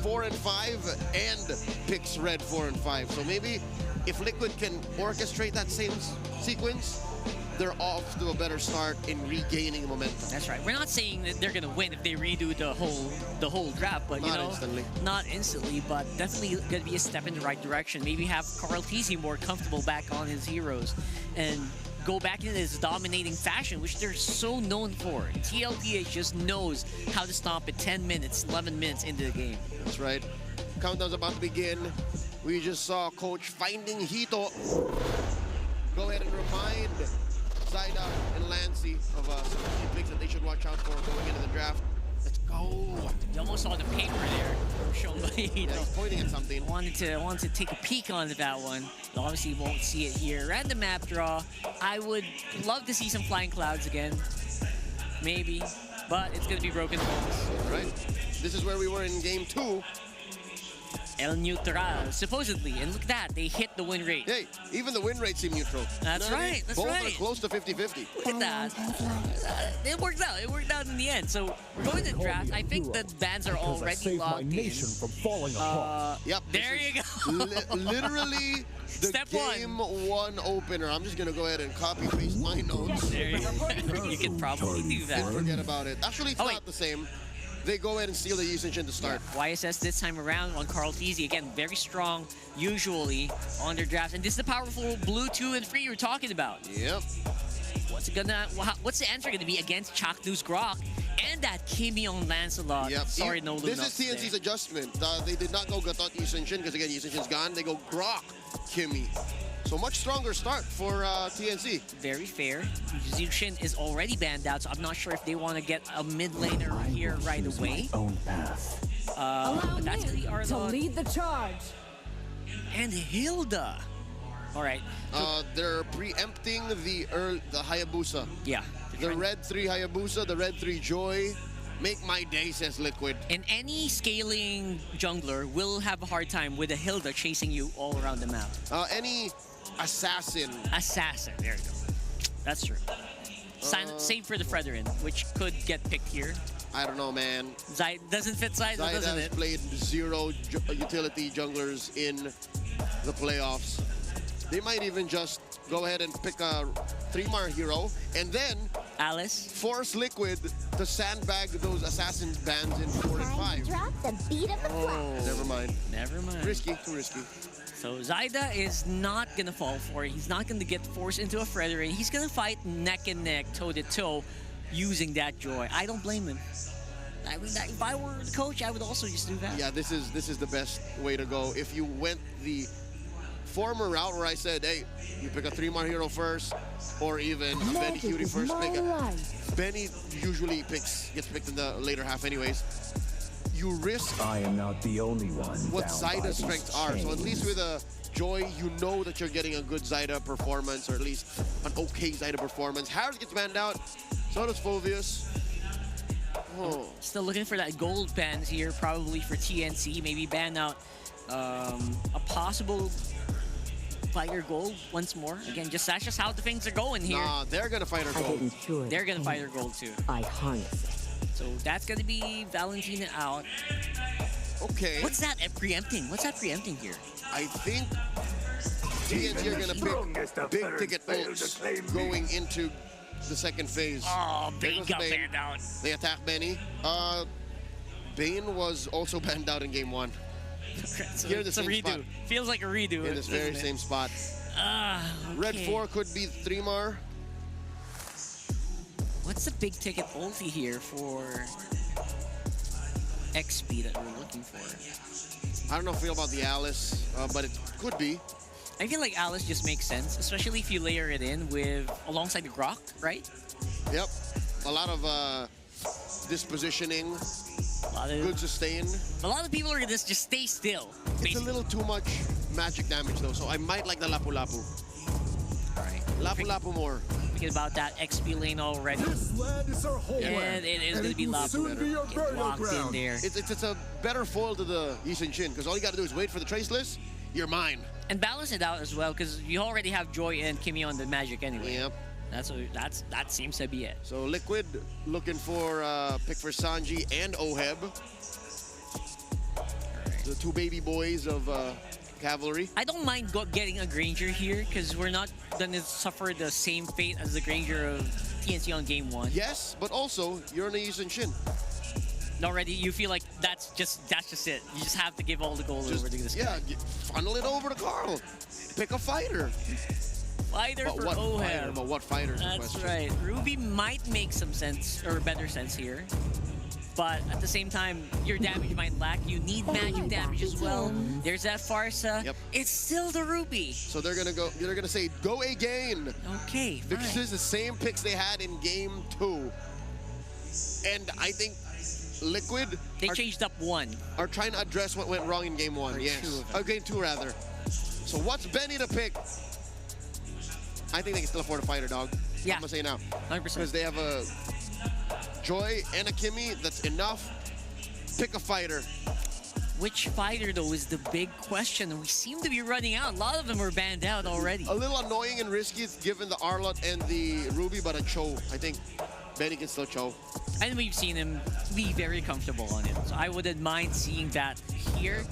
Speaker 7: 4 and 5, and picks red 4 and 5. So maybe if Liquid can orchestrate that same sequence, they're off to a better start in regaining momentum.
Speaker 6: That's right. We're not saying that they're gonna win if they redo the whole draft, but
Speaker 7: Not instantly.
Speaker 6: not instantly, but definitely gonna be a step in the right direction. Maybe have Carl Tizzy more comfortable back on his heroes and go back in his dominating fashion, which they're so known for. TLPH just knows how to stop at 10 minutes, 11 minutes into the game.
Speaker 7: That's right. Countdown's about to begin. We just saw Coach finding Hito. Go ahead and remind Zaida and Lancey of some key picks that they should watch out for going into the draft. Let's go.
Speaker 6: You almost saw the paper there shown by
Speaker 7: Yeah, he's pointing at something.
Speaker 6: wanted to take a peek onto that one. But obviously, you won't see it here. Random map draw. I would love to see some flying clouds again. Maybe. But it's going to be broken homes.
Speaker 7: Right? This is where we were in game 2.
Speaker 6: El Neutral, supposedly. And look at that. They hit the win rate.
Speaker 7: Hey, even the win rate seemed neutral.
Speaker 6: That's
Speaker 7: You know what I
Speaker 6: right,
Speaker 7: mean?
Speaker 6: that's
Speaker 7: Both
Speaker 6: right.
Speaker 7: are close to 50-50.
Speaker 6: Look at that. It worked out. It worked out in the end. So we're going to draft. I think the bans are already locked in.
Speaker 8: From falling apart.
Speaker 7: Yep.
Speaker 6: There you go.
Speaker 7: Literally the
Speaker 6: Step
Speaker 7: game 1 opener. I'm just going to go ahead and copy paste my notes.
Speaker 6: There you go. You could probably do that.
Speaker 7: Forget about it. Actually, it's
Speaker 6: Oh,
Speaker 7: not
Speaker 6: wait.
Speaker 7: the same. They go ahead and steal the Yusunshin to start.
Speaker 6: YSS this time around on Carl Tizzy. Again, very strong, usually, on their drafts. And this is the powerful blue 2 and 3 you were talking about.
Speaker 7: Yep.
Speaker 6: What's the answer going to be against Chakdu's Grok and that Kimmy on Lancelot?
Speaker 7: Yep.
Speaker 6: Sorry, no
Speaker 7: This
Speaker 6: Lunox
Speaker 7: is TNC's
Speaker 6: there.
Speaker 7: adjustment. They did not go Gatot Yusunshin because, again, Yusunshin's gone. They go Grok Kimmy. So much stronger start for TNC.
Speaker 6: Very fair. Zushin is already banned out, so I'm not sure if they want to get a mid laner here right away.
Speaker 8: Own path.
Speaker 6: But that's going to be
Speaker 9: to lead the charge.
Speaker 6: And Hilda. All right.
Speaker 7: They're preempting the Hayabusa.
Speaker 6: Yeah.
Speaker 7: The red 3 Hayabusa, the red 3 Joy. Make my day, says Liquid.
Speaker 6: And any scaling jungler will have a hard time with a Hilda chasing you all around the map.
Speaker 7: Any assassin.
Speaker 6: Assassin, there you go. That's true. Save for the Fredrin, which could get picked here.
Speaker 7: I don't know, man.
Speaker 6: Doesn't fit Zyda, doesn't it?
Speaker 7: Played 0 utility junglers in the playoffs. They might even just go ahead and pick a 3-mar hero and then
Speaker 6: Alice
Speaker 7: force Liquid to sandbag those assassin bans in 4 and 5.
Speaker 9: Drop the beat of the clock.
Speaker 7: Never mind.
Speaker 6: Never mind.
Speaker 7: Risky, too risky.
Speaker 6: So Zyda is not gonna fall for it. He's not gonna get forced into a Fredrin. He's gonna fight neck and neck, toe to toe, using that Joy. I don't blame him. I mean, if I were the coach, I would also just do that.
Speaker 7: Yeah, this is the best way to go. If you went the former route where I said, hey, you pick a 3-mar hero first, or even a Benny Cutie first. Benny usually gets picked in the later half anyways. You risk
Speaker 8: I am not the only one
Speaker 7: what Zyda's strengths are. So at least with a Joy, you know that you're getting a good Zyda performance, or at least an okay Zyda performance. Harris gets banned out, so does Phoveus. Oh.
Speaker 6: Still looking for that gold bans here, probably for TNC. Maybe ban out a possible fighter gold once more. Again, that's just how the things are going here.
Speaker 7: Nah, they're gonna fight her gold.
Speaker 6: They're gonna fight her gold too.
Speaker 9: I harness it.
Speaker 6: So that's gonna be Valentina out.
Speaker 7: Okay.
Speaker 6: What's that preempting? What's that preempting here?
Speaker 7: I think TNT are gonna pick big ticket ults going into the second phase.
Speaker 6: Oh, Bane got banned out.
Speaker 7: They attack Benny. Bane was also banned out in game 1.
Speaker 6: So
Speaker 7: Here in the
Speaker 6: it's a
Speaker 7: same
Speaker 6: redo.
Speaker 7: spot.
Speaker 6: Feels like a redo.
Speaker 7: In this very same spot.
Speaker 6: Okay.
Speaker 7: Red 4 could be 3-mar.
Speaker 6: What's the big ticket ulti here for XP that we're looking for?
Speaker 7: I don't know if I feel about the Alice, but it could be.
Speaker 6: I feel like Alice just makes sense, especially if you layer it in with alongside the Grok, right?
Speaker 7: Yep. A lot of dispositioning, good sustain.
Speaker 6: A lot of people are gonna just stay still.
Speaker 7: It's a little too much magic damage though, so I might like the Lapu Lapu.
Speaker 6: Alright.
Speaker 7: Lapu Lapu more.
Speaker 6: Thinking about that XP lane already.
Speaker 8: This land is our home.
Speaker 6: And it is going to be
Speaker 8: soon be your
Speaker 6: Get locked
Speaker 8: ground.
Speaker 6: in there.
Speaker 7: It's a better foil to the Yi Sun-shin, because all you got to do is wait for the Traceless, you're mine.
Speaker 6: And balance it out as well, because you already have Joy and Kimmy on the Magic anyway.
Speaker 7: Yep.
Speaker 6: That seems to be it.
Speaker 7: So Liquid looking for pick for Sanji and Oheb.
Speaker 6: Right.
Speaker 7: The 2 baby boys of Cavalry.
Speaker 6: I don't mind getting a Granger here, because we're not going to suffer the same fate as the Granger of TNC on game 1.
Speaker 7: Yes, but also you're on a Yi Sun-shin.
Speaker 6: Already, you feel like that's just it. You just have to give all the gold over to this guy.
Speaker 7: Yeah, funnel it over to Carl. Pick a fighter.
Speaker 6: Fighter
Speaker 7: But
Speaker 6: for
Speaker 7: what
Speaker 6: Oheb.
Speaker 7: fighter? But what fighter is the
Speaker 6: That's
Speaker 7: question.
Speaker 6: right. Ruby might make some sense, or better sense here. But at the same time, your damage might lack. You need magic damage as well. There's that Farsa.
Speaker 7: Yep.
Speaker 6: It's still the Ruby.
Speaker 7: So they're gonna say go again.
Speaker 6: Okay,
Speaker 7: Because
Speaker 6: fine.
Speaker 7: this is the same picks they had in game 2. And I think Liquid
Speaker 6: They changed up one.
Speaker 7: are trying to address what went wrong in game 1.
Speaker 6: Or
Speaker 7: Yes.
Speaker 6: two of them.
Speaker 7: Game 2 rather. So what's Benny to pick? I think they can still afford a fighter, dog.
Speaker 6: Yeah.
Speaker 7: I'm gonna say now.
Speaker 6: 100%.
Speaker 7: Because they have a Joy and a Kimmy, that's enough. Pick a fighter.
Speaker 6: Which fighter, though, is the big question. We seem to be running out. A lot of them were banned out already.
Speaker 7: A little annoying and risky given the Arlott and the Ruby, but a Cho. I think Benny can still Cho.
Speaker 6: And we've seen him be very comfortable on it. So I wouldn't mind seeing that here.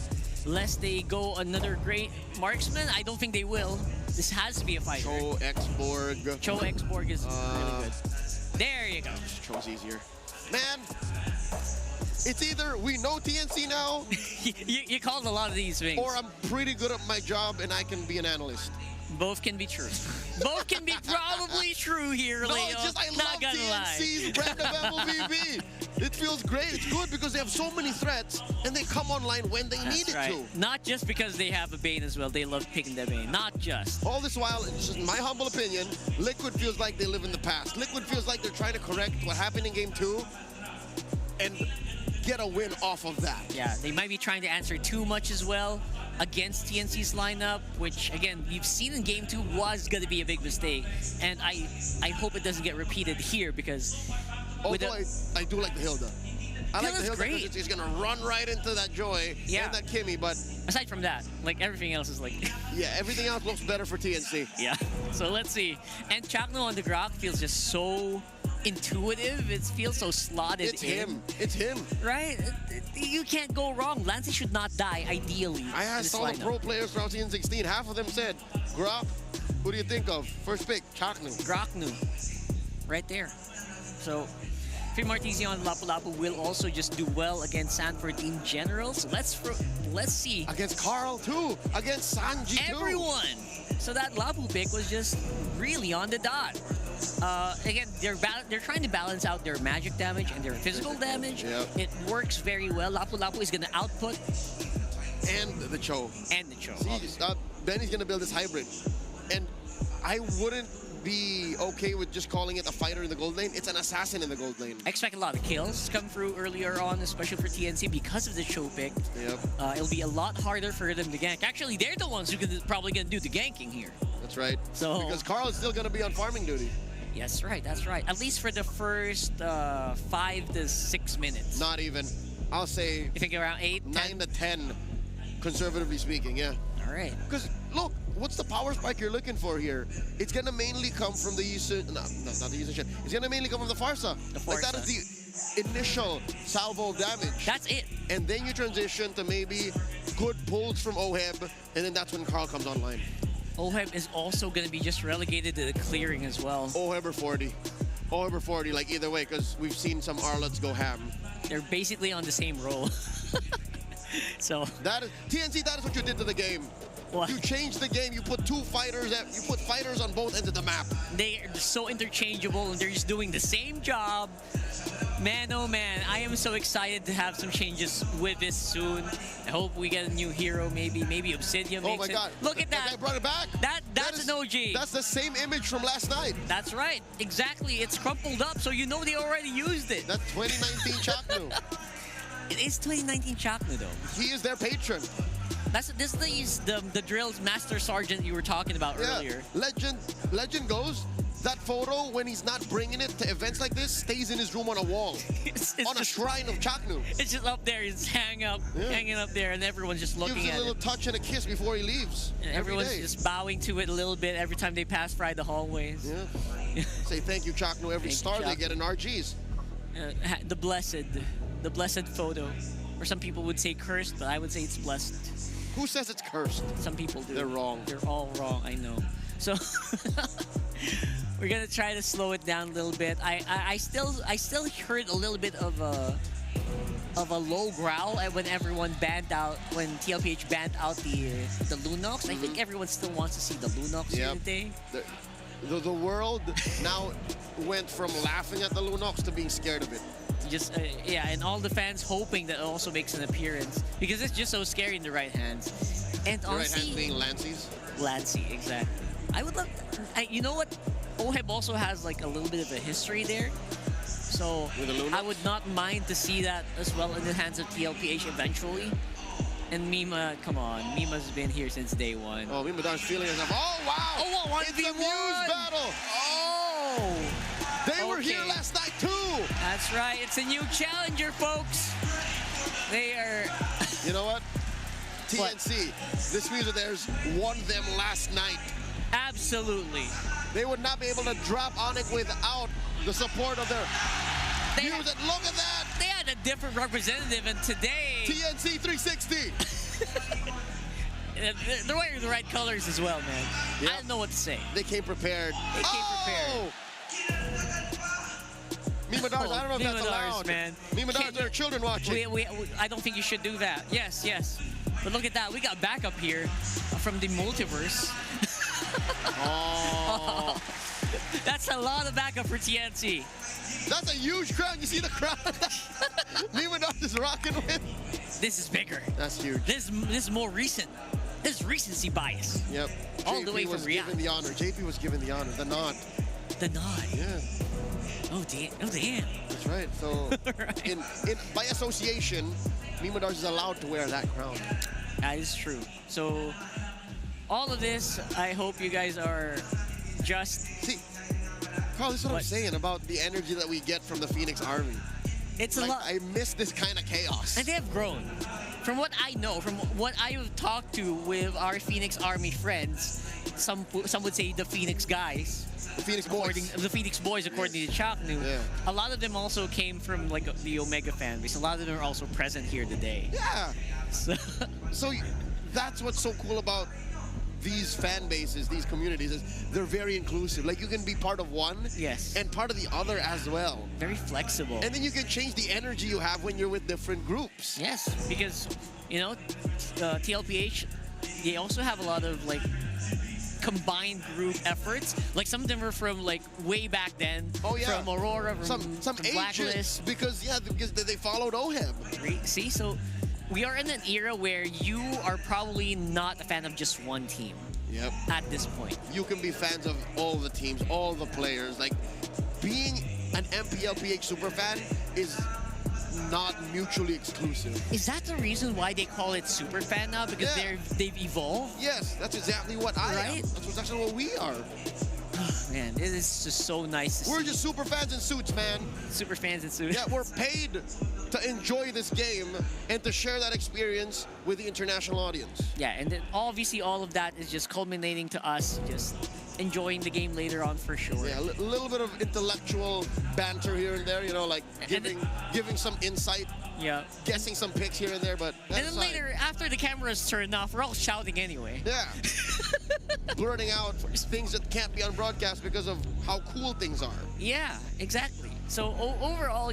Speaker 6: Lest they go another great marksman, I don't think they will. This has to be a fighter.
Speaker 7: Cho X Borg.
Speaker 6: Cho X Borg is really good. There you go.
Speaker 7: Cho's easier. Man, it's either we know TNC now,
Speaker 6: you called a lot of these things.
Speaker 7: or I'm pretty good at my job and I can be an analyst.
Speaker 6: Both can be true. Both can be probably true here,
Speaker 7: No,
Speaker 6: Leo.
Speaker 7: it's just I
Speaker 6: Not
Speaker 7: love
Speaker 6: gonna lie.
Speaker 7: TNC's brand of MLBB. It feels great. It's good because they have so many threats and they come online when they need it to.
Speaker 6: Not just because they have a Bane as well. They love picking their Bane. Not just.
Speaker 7: All this while, it's just my humble opinion, Liquid feels like they live in the past. Liquid feels like they're trying to correct what happened in Game 2 and get a win off of that.
Speaker 6: Yeah, they might be trying to answer too much as well against TNC's lineup, which, again, we've seen in Game 2 was going to be a big mistake. And I hope it doesn't get repeated here because...
Speaker 7: Although I do like the Hilda. I like the Hilda
Speaker 6: great.
Speaker 7: because he's going to run right into that Joy and that Kimmy, but...
Speaker 6: Aside from that, like, everything else is like...
Speaker 7: yeah, everything else looks better for TNC.
Speaker 6: Yeah, so let's see. And Chakno on the Grok feels just so intuitive. It feels so slotted
Speaker 7: It's him. It's him.
Speaker 6: Right? You can't go wrong. Lancey should not die, ideally.
Speaker 7: I asked all the pro players throughout season 16. Half of them said, Grok, who do you think of? First pick, Chakno.
Speaker 6: Groknu. Right there. So, Free Martisi on Lapu Lapu will also just do well against Sanford in general. So let's see.
Speaker 7: Against Carl, too. Against Sanji, too.
Speaker 6: Everyone. So that Lapu pick was just really on the dot. Again, they're trying to balance out their magic damage and their physical damage.
Speaker 7: Yep.
Speaker 6: It works very well. Lapu Lapu is going to output.
Speaker 7: And the Cho.
Speaker 6: And the Cho.
Speaker 7: See, Benny's going to build this hybrid. And I wouldn't be okay with just calling it a fighter in the gold lane. It's an assassin in the gold lane.
Speaker 6: I expect a lot of kills come through earlier on, especially for TNC because of the Cho pick.
Speaker 7: Yep.
Speaker 6: It'll be a lot harder for them to gank. Actually, they're the ones who probably going to do the ganking here.
Speaker 7: That's right.
Speaker 6: So
Speaker 7: because Carl is still going to be on farming duty.
Speaker 6: Yes, right. That's right. At least for the first 5 to 6 minutes.
Speaker 7: Not even. I'll say...
Speaker 6: You think around 8,
Speaker 7: 9 to 10, conservatively speaking, yeah.
Speaker 6: All right.
Speaker 7: Because, look, what's the power spike you're looking for here? It's going to mainly come from the Yusun... No, not the Yusun. It's going to mainly come from the Farsa.
Speaker 6: The Farsa.
Speaker 7: Like, that is the initial salvo of damage.
Speaker 6: That's it.
Speaker 7: And then you transition to maybe good pulls from Oheb, and then that's when Carl comes online.
Speaker 6: Oheb is also going to be just relegated to the clearing as well.
Speaker 7: Oheb or 40. Oheb or 40, like either way, because we've seen some Arlots go ham.
Speaker 6: They're basically on the same role. So
Speaker 7: that is TNC. That is what you did to the game.
Speaker 6: What?
Speaker 7: You changed the game. You put fighters on both ends of the map.
Speaker 6: They're so interchangeable, and they're just doing the same job. Man, oh man, I am so excited to have some changes with this soon. I hope we get a new hero, maybe Obsidian makes
Speaker 7: Oh my God!
Speaker 6: Look at that!
Speaker 7: I brought it back.
Speaker 6: That's an OG.
Speaker 7: That's the same image from last night.
Speaker 6: That's right. Exactly. It's crumpled up, so you know they already used it.
Speaker 7: That's 2019 Chaknu.
Speaker 6: It is 2019 Chaknu though.
Speaker 7: He is their patron.
Speaker 6: This is the drill's master sergeant you were talking about earlier.
Speaker 7: Legend goes. That photo, when he's not bringing it to events like this, stays in his room on a wall.
Speaker 6: It's
Speaker 7: on a shrine of Chaknu.
Speaker 6: It's just up there. It's hanging up there, and everyone's just looking
Speaker 7: Gives
Speaker 6: at it.
Speaker 7: a little touch and a kiss before he leaves.
Speaker 6: And everyone's just bowing to it a little bit every time they pass by the hallways.
Speaker 7: Yeah. Say thank you, Chaknu. Every star they get in RGs.
Speaker 6: The blessed photo. Or some people would say cursed, but I would say it's blessed.
Speaker 7: Who says it's cursed?
Speaker 6: Some people do.
Speaker 7: They're wrong.
Speaker 6: They're all wrong, I know. So we're gonna try to slow it down a little bit. I still heard a little bit of a low growl when everyone banned out, when TLPH banned out the Lunox. I think everyone still wants to see the Lunox here today.
Speaker 7: The world now went from laughing at the Lunox to being scared of it.
Speaker 6: Just and all the fans hoping that it also makes an appearance because it's just so scary in the right hands. And
Speaker 7: the
Speaker 6: honestly,
Speaker 7: right hand being Lancey's.
Speaker 6: Lancey, exactly. I would love. You know what? Oheb also has like a little bit of a history there, so I would not mind to see that as well in the hands of TLPH eventually. And Mima, come on, Mima's been here since day one.
Speaker 7: Oh, Mima Dar's feeling herself. Oh wow!
Speaker 6: Oh,
Speaker 7: it's a Muse battle.
Speaker 6: Oh.
Speaker 7: They were here last night too.
Speaker 6: That's right. It's a new challenger, folks. They are.
Speaker 7: You know what? TNC. This Muse of theirs won them last night.
Speaker 6: Absolutely.
Speaker 7: They would not be able to drop Onyx without the support of their Muse. And look at that.
Speaker 6: They had a different representative, and today
Speaker 7: TNC 360.
Speaker 6: They're wearing the right colors as well, man.
Speaker 7: Yep.
Speaker 6: I don't know what to say.
Speaker 7: They came prepared.
Speaker 6: They came prepared.
Speaker 7: Mima Dars, I don't know if that's allowed.
Speaker 6: Man.
Speaker 7: Mima Dars, there are children watching.
Speaker 6: I don't think you should do that. Yes. But look at that. We got backup here from the multiverse. a lot of backup for TNC.
Speaker 7: That's a huge crowd. You see the crowd? Nobar is rocking with.
Speaker 6: This is bigger.
Speaker 7: That's huge.
Speaker 6: This is more recent. This is recency bias.
Speaker 7: Yep.
Speaker 6: All the way
Speaker 7: JP was
Speaker 6: from Riyadh.
Speaker 7: given the honor. JP was given the honor. The nod.
Speaker 6: The nod.
Speaker 7: Yeah.
Speaker 6: Oh damn. Oh damn.
Speaker 7: That's right. So,
Speaker 6: Right.
Speaker 7: in by association, Nobar is allowed to wear that crown.
Speaker 6: That is true. So, all of this, I hope you guys are just.
Speaker 7: See, Carl, this is what I'm saying about the energy that we get from the Phoenix Army.
Speaker 6: It's
Speaker 7: Like,
Speaker 6: a lot.
Speaker 7: I miss this kind of chaos.
Speaker 6: And they have grown. From what I know, from what I have talked to with our Phoenix Army friends, some would say the Phoenix guys.
Speaker 7: The Phoenix
Speaker 6: According,
Speaker 7: boys.
Speaker 6: the Phoenix boys, according to Chaknu,
Speaker 7: Yeah.
Speaker 6: a lot of them also came from like the Omega fan base. A lot of them are also present here today.
Speaker 7: Yeah.
Speaker 6: So,
Speaker 7: So that's what's so cool about these fan bases, these communities, is they're very inclusive. Like you can be part of one
Speaker 6: yes,
Speaker 7: and part of the other as well.
Speaker 6: very flexible.
Speaker 7: And then you can change the energy you have when you're with different groups.
Speaker 6: Yes, because you know, TLPH, they also have a lot of like combined group efforts. Like some of them are from like way back then.
Speaker 7: Oh yeah.
Speaker 6: From Aurora, from
Speaker 7: Some
Speaker 6: from
Speaker 7: agents
Speaker 6: Blacklist.
Speaker 7: because they followed OHEB.
Speaker 6: See, so we are in an era where you are probably not a fan of just one team
Speaker 7: Yep.
Speaker 6: at this point.
Speaker 7: You can be fans of all the teams, all the players. Like being an MPLPH superfan is not mutually exclusive.
Speaker 6: Is that the reason why they call it Superfan now? Because
Speaker 7: Yeah.
Speaker 6: they've evolved?
Speaker 7: Yes, that's exactly what I am.
Speaker 6: Right?
Speaker 7: That's exactly what we are.
Speaker 6: Man, it is just so nice to
Speaker 7: We're
Speaker 6: see.
Speaker 7: just super fans in suits, man.
Speaker 6: Super fans and suits.
Speaker 7: Yeah, we're paid to enjoy this game and to share that experience with the international audience.
Speaker 6: Yeah, and then obviously all of that is just culminating to us just enjoying the game later on for sure.
Speaker 7: Yeah, a little bit of intellectual banter here and there, you know, like
Speaker 6: And
Speaker 7: giving some insight,
Speaker 6: Yeah.
Speaker 7: guessing some picks here and there, but that
Speaker 6: And then
Speaker 7: aside,
Speaker 6: later, after the cameras turn off, we're all shouting anyway.
Speaker 7: yeah, blurting out things that can't be on broadcast because of how cool things are.
Speaker 6: Yeah, exactly. So overall,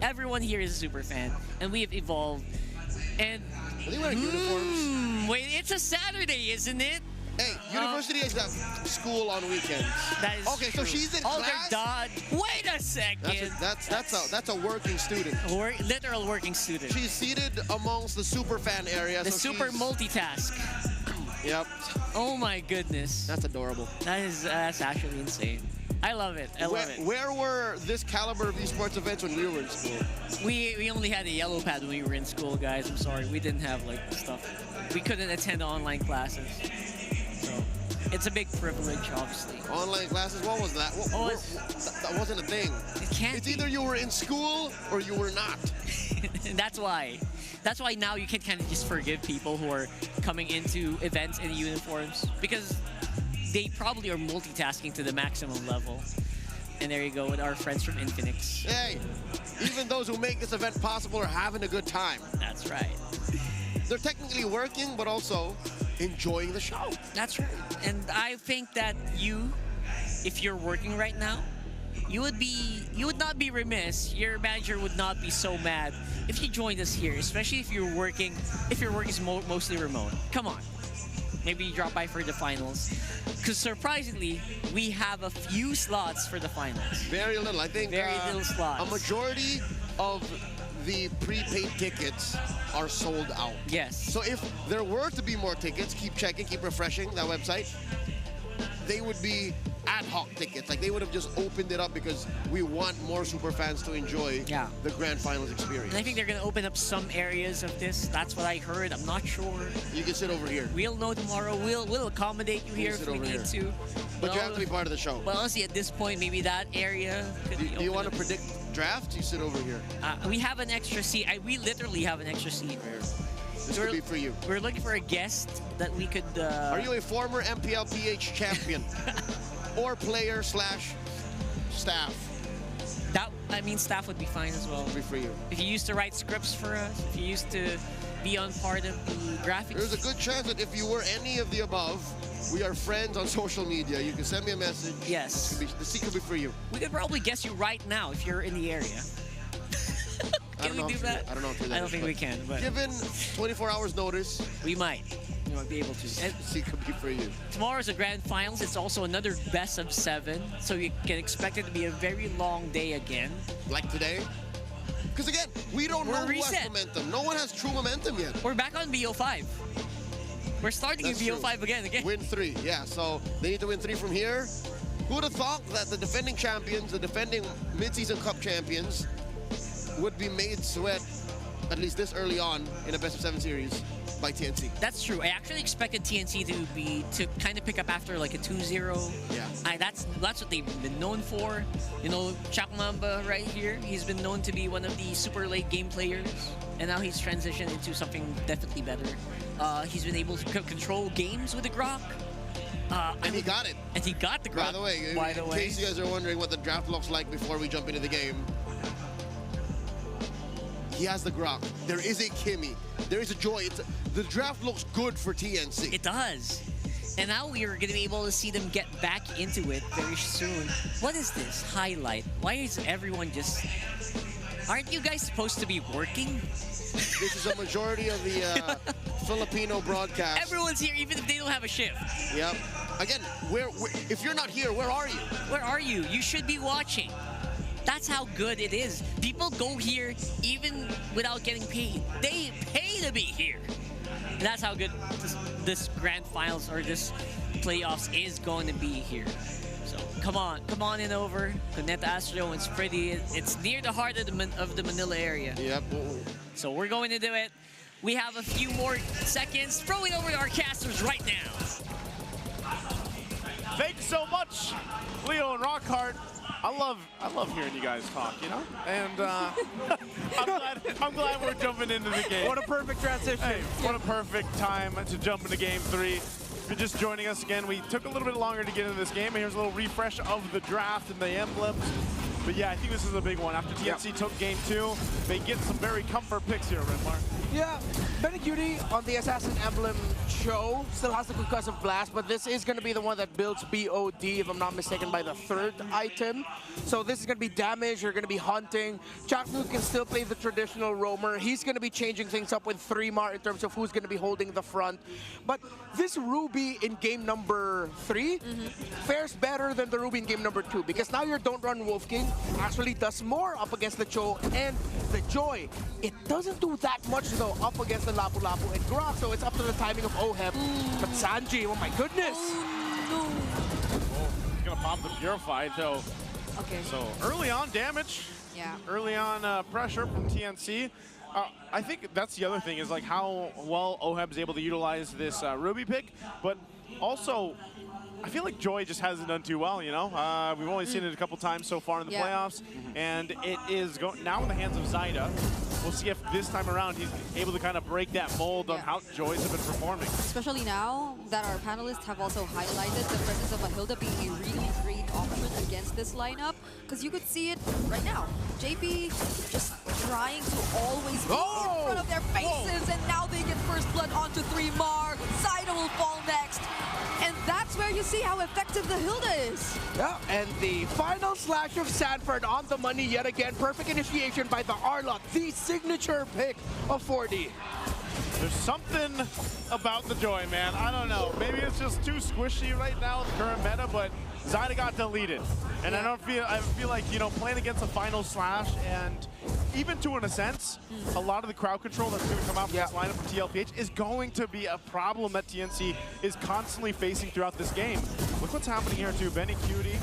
Speaker 6: everyone here is a super fan, and we have evolved. And
Speaker 7: Are they wearing uniforms?
Speaker 6: wait, it's a Saturday, isn't it?
Speaker 7: Hey, university is that school on weekends.
Speaker 6: That is
Speaker 7: Okay, so
Speaker 6: true.
Speaker 7: she's in
Speaker 6: Oh,
Speaker 7: class?
Speaker 6: they're done. Wait a second.
Speaker 7: That's a working student.
Speaker 6: Literal working student.
Speaker 7: She's seated amongst the super fan area.
Speaker 6: The
Speaker 7: so
Speaker 6: super
Speaker 7: she's-
Speaker 6: multitask.
Speaker 7: Yep,
Speaker 6: Oh my goodness.
Speaker 7: that's adorable.
Speaker 6: That's actually insane. I love it. I love it.
Speaker 7: Where were this caliber of esports events when we were in school?
Speaker 6: We only had a yellow pad when we were in school, guys. I'm sorry. We didn't have like stuff. We couldn't attend online classes. So it's a big privilege, obviously.
Speaker 7: Online classes? What was that? That wasn't a thing.
Speaker 6: It can't
Speaker 7: It's
Speaker 6: be.
Speaker 7: either you were in school or you were not.
Speaker 6: That's why. That's why now you can kind of just forgive people who are coming into events in uniforms because they probably are multitasking to the maximum level. And there you go with our friends from Infinix.
Speaker 7: Hey, even those who make this event possible are having a good time.
Speaker 6: That's right.
Speaker 7: They're technically working, but also enjoying the show.
Speaker 6: That's right. And I think that if you're working right now, you would not be remiss. Your manager would not be so mad if you joined us here, especially if your work is mostly remote. Come on. Maybe you drop by for the finals. Because surprisingly, we have a few slots for the finals.
Speaker 7: Very little. I think
Speaker 6: Very little slots.
Speaker 7: a majority of the prepaid tickets are sold out.
Speaker 6: Yes.
Speaker 7: So if there were to be more tickets, keep checking, keep refreshing that website. They would be ad hoc tickets. Like they would have just opened it up because we want more super fans to enjoy the grand finals experience.
Speaker 6: And I think they're going to open up some areas of this. That's what I heard. I'm not sure.
Speaker 7: You can sit over here.
Speaker 6: We'll know tomorrow. We'll accommodate you here
Speaker 7: sit
Speaker 6: if we
Speaker 7: over
Speaker 6: need
Speaker 7: here.
Speaker 6: to.
Speaker 7: But you have to be part of the show.
Speaker 6: Well, honestly, at this point, maybe that area could be
Speaker 7: Do you
Speaker 6: opened
Speaker 7: want
Speaker 6: up.
Speaker 7: to predict draft? You sit over here.
Speaker 6: We have an extra seat. We literally have an extra seat.
Speaker 7: This could be for you.
Speaker 6: We're looking for a guest that we could...
Speaker 7: Are you a former MPLPH champion? Or player / staff?
Speaker 6: Staff would be fine as well.
Speaker 7: Be for you.
Speaker 6: If you used to write scripts for us, if you used to be on part of the graphics...
Speaker 7: There's a good chance that if you were any of the above, we are friends on social media. You can send me a message.
Speaker 6: Yes.
Speaker 7: The seat could be for you.
Speaker 6: We could probably guess you right now if you're in the area. Can we do that?
Speaker 7: I don't know if
Speaker 6: I don't think we can, but
Speaker 7: given 24 hours notice,
Speaker 6: we might. We might be able to. And
Speaker 7: see could be for you.
Speaker 6: tomorrow's the grand finals. It's also another best of 7, so you can expect it to be a very long day again.
Speaker 7: Like today? Because again, we don't know who has
Speaker 6: reset.
Speaker 7: momentum. No one has true momentum yet.
Speaker 6: We're back on BO5. We're starting
Speaker 7: That's
Speaker 6: in BO5
Speaker 7: true.
Speaker 6: again.
Speaker 7: Win 3, yeah. So they need to win 3 from here. Who would have thought that the defending champions, the defending mid-season cup champions, would be made sweat, at least this early on, in a best of 7 series by TNC?
Speaker 6: That's true. I actually expected TNC to kind of pick up after like a 2-0.
Speaker 7: Yeah.
Speaker 6: That's what they've been known for. You know, Chakmamba right here, he's been known to be one of the super late game players, and now he's transitioned into something definitely better. He's been able to control games with the Grok.
Speaker 7: And he got it.
Speaker 6: And he got the Grok.
Speaker 7: By the way, in case you guys are wondering what the draft looks like before we jump into the game, he has the Grok. There is a Kimmy. There is a Joy. The draft looks good for TNC.
Speaker 6: It does. And now we are going to be able to see them get back into it very soon. What is this highlight? Why is everyone just... Aren't you guys supposed to be working?
Speaker 7: This is a majority of the Filipino broadcast.
Speaker 6: Everyone's here, even if they don't have a shift.
Speaker 7: Yep. Again, if you're not here, where are you?
Speaker 6: Where are you? You should be watching. That's how good it is. People go here even without getting paid. They pay to be here. And that's how good this grand finals or this playoffs is going to be here. So come on in over. Cuneta Astro, it's pretty. It's near the heart of the Manila area.
Speaker 7: Yep.
Speaker 6: So we're going to do it. We have a few more seconds. Throw it over to our casters right now.
Speaker 4: Thanks so much, Leo and Rockhart. I love hearing you guys talk, you know? And I'm glad we're jumping into the game.
Speaker 5: What a perfect transition.
Speaker 4: Hey, what a perfect time to jump into game 3. If you're just joining us again, we took a little bit longer to get into this game. And here's a little refresh of the draft and the emblems. But yeah, I think this is a big one. After TNC took game 2, they get some very comfort picks here, Renmar.
Speaker 3: Yeah, Benny Cutie on the Assassin Emblem show still has the Concussive Blast, but this is going to be the one that builds BOD, if I'm not mistaken, by the 3rd item. So this is going to be damage, you're going to be hunting. Chaknu can still play the traditional roamer. He's going to be changing things up with 3-Mar in terms of who's going to be holding the front. But this Ruby in game number 3 fares better than the Ruby in game number 2, because now your Don't Run Wolf King actually does more up against the Cho and the Joy. It doesn't do that much though up against the Lapu Lapu and Grok, so it's up to the timing of Oheb. But Sanji, oh my goodness!
Speaker 4: He's gonna pop the Purify, though.
Speaker 2: Okay.
Speaker 4: So early on damage.
Speaker 2: Yeah.
Speaker 4: Early on pressure from TNC. I think that's the other thing is like how well Oheb's able to utilize this Ruby pick, but also I feel like Joy just hasn't done too well, you know? We've only seen it a couple times so far in the playoffs, and it is now in the hands of Zyda. We'll see if this time around he's able to kind of break that mold on how Joys have been performing.
Speaker 2: Especially now that our panelists have also highlighted the presence of a Hilda being a really great option against this lineup, because you could see it right now. JP just trying to always be in front of their faces, and now they get first blood onto 3-Mar. Zyda will fall next. And that's where you see how effective the Hilda is.
Speaker 3: Yeah, and the final slash of Sanford on the money yet again. Perfect initiation by the Arlot, the signature pick of 4D.
Speaker 4: There's something about the Joy, man. I don't know. Maybe it's just too squishy right now with the current meta, but Zyda got deleted. And I feel like, you know, playing against a final slash and even to in a sense, a lot of the crowd control that's going to come out from this lineup for TLPH is going to be a problem that TNC is constantly facing throughout this game. Look what's happening here too. Benny Cutie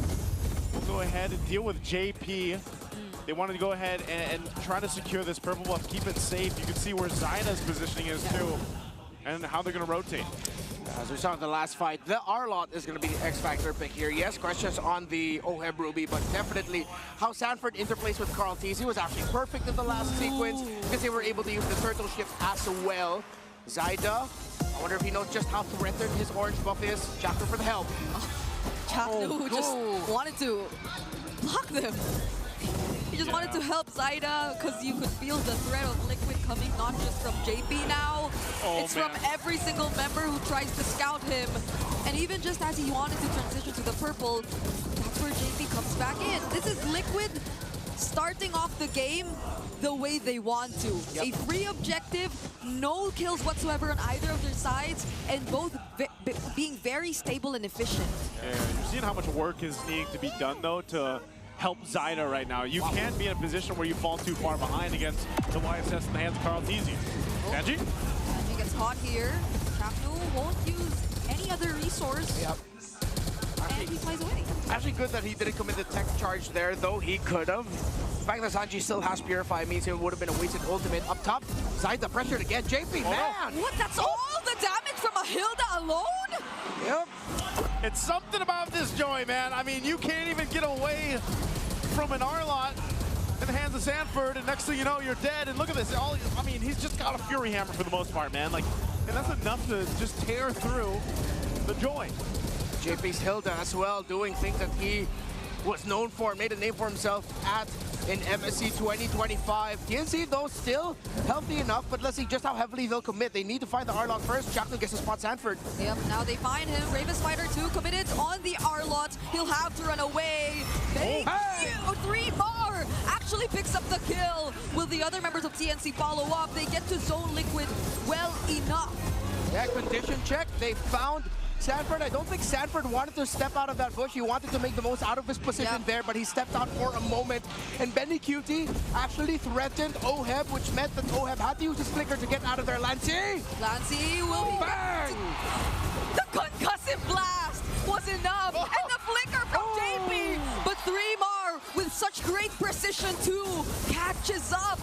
Speaker 4: will go ahead and deal with JP. They wanted to go ahead and try to secure this purple buff, keep it safe. You can see where Zyda's positioning is too, and how they're going to rotate.
Speaker 3: As we saw in the last fight, the Arlot is going to be the X-Factor pick here. Yes, questions on the Oheb Ruby, but definitely how Sanford interplays with Carl TZ was actually perfect in the last sequence, because they were able to use the turtle shift as well. Zyda, I wonder if he knows just how threatened his orange buff is. Chakra for the help.
Speaker 2: Chakra just wanted to block them. He just wanted to help Zyda, because you could feel the threat of Liquid coming not just from JP now. It's from every single member who tries to scout him. And even just as he wanted to transition to the purple, that's where JP comes back in. This is Liquid starting off the game the way they want to.
Speaker 3: Yep.
Speaker 2: A free objective, no kills whatsoever on either of their sides, and both being very stable and efficient.
Speaker 4: Yeah, you're seeing how much work is needing to be done, though, to help Zyda right now. You can't be in a position where you fall too far behind against the YSS in the hands of Carl Teasy. Sanji?
Speaker 2: Sanji gets caught here. Chapnu won't use any other resource.
Speaker 3: Yep.
Speaker 2: And he flies away.
Speaker 3: Actually good that he didn't commit the tech charge there, though he could have. The fact that Sanji still has Purify means it would have been a wasted ultimate. Up top, Zyda pressured again. JP, man!
Speaker 2: What? That's all the damage from a Hilda alone?
Speaker 3: Yep.
Speaker 4: It's something about this, Joey, man. I mean, you can't even get away from an Arlot in the hands of Sanford, and next thing you know, you're dead. And look at this. I mean, he's just got a Fury Hammer for the most part, man. Like, and that's enough to just tear through the Joy.
Speaker 3: JP's Hilda as well, doing things that he was known for, made a name for himself at in MSC 2025. TNC, though, still healthy enough, but let's see just how heavily they'll commit. They need to find the Arlot first. Chapnu gets to spot Sanford.
Speaker 2: Yep, now they find him. Raven Spider 2 committed on the Arlot. He'll have to run away. Thank you! 3 more! Actually picks up the kill. Will the other members of TNC follow up? They get to zone Liquid well enough.
Speaker 3: Yeah, condition check. They found Sanford. I don't think Sanford wanted to step out of that bush. He wanted to make the most out of his position there, but he stepped out for a moment. And Benny Cutie actually threatened Oheb, which meant that Oheb had to use his flicker to get out of there. Lancey!
Speaker 2: Lancey will be...
Speaker 3: Bang!
Speaker 2: The concussive blast was enough! And the flicker from JP! But 3 more with such great precision too catches up.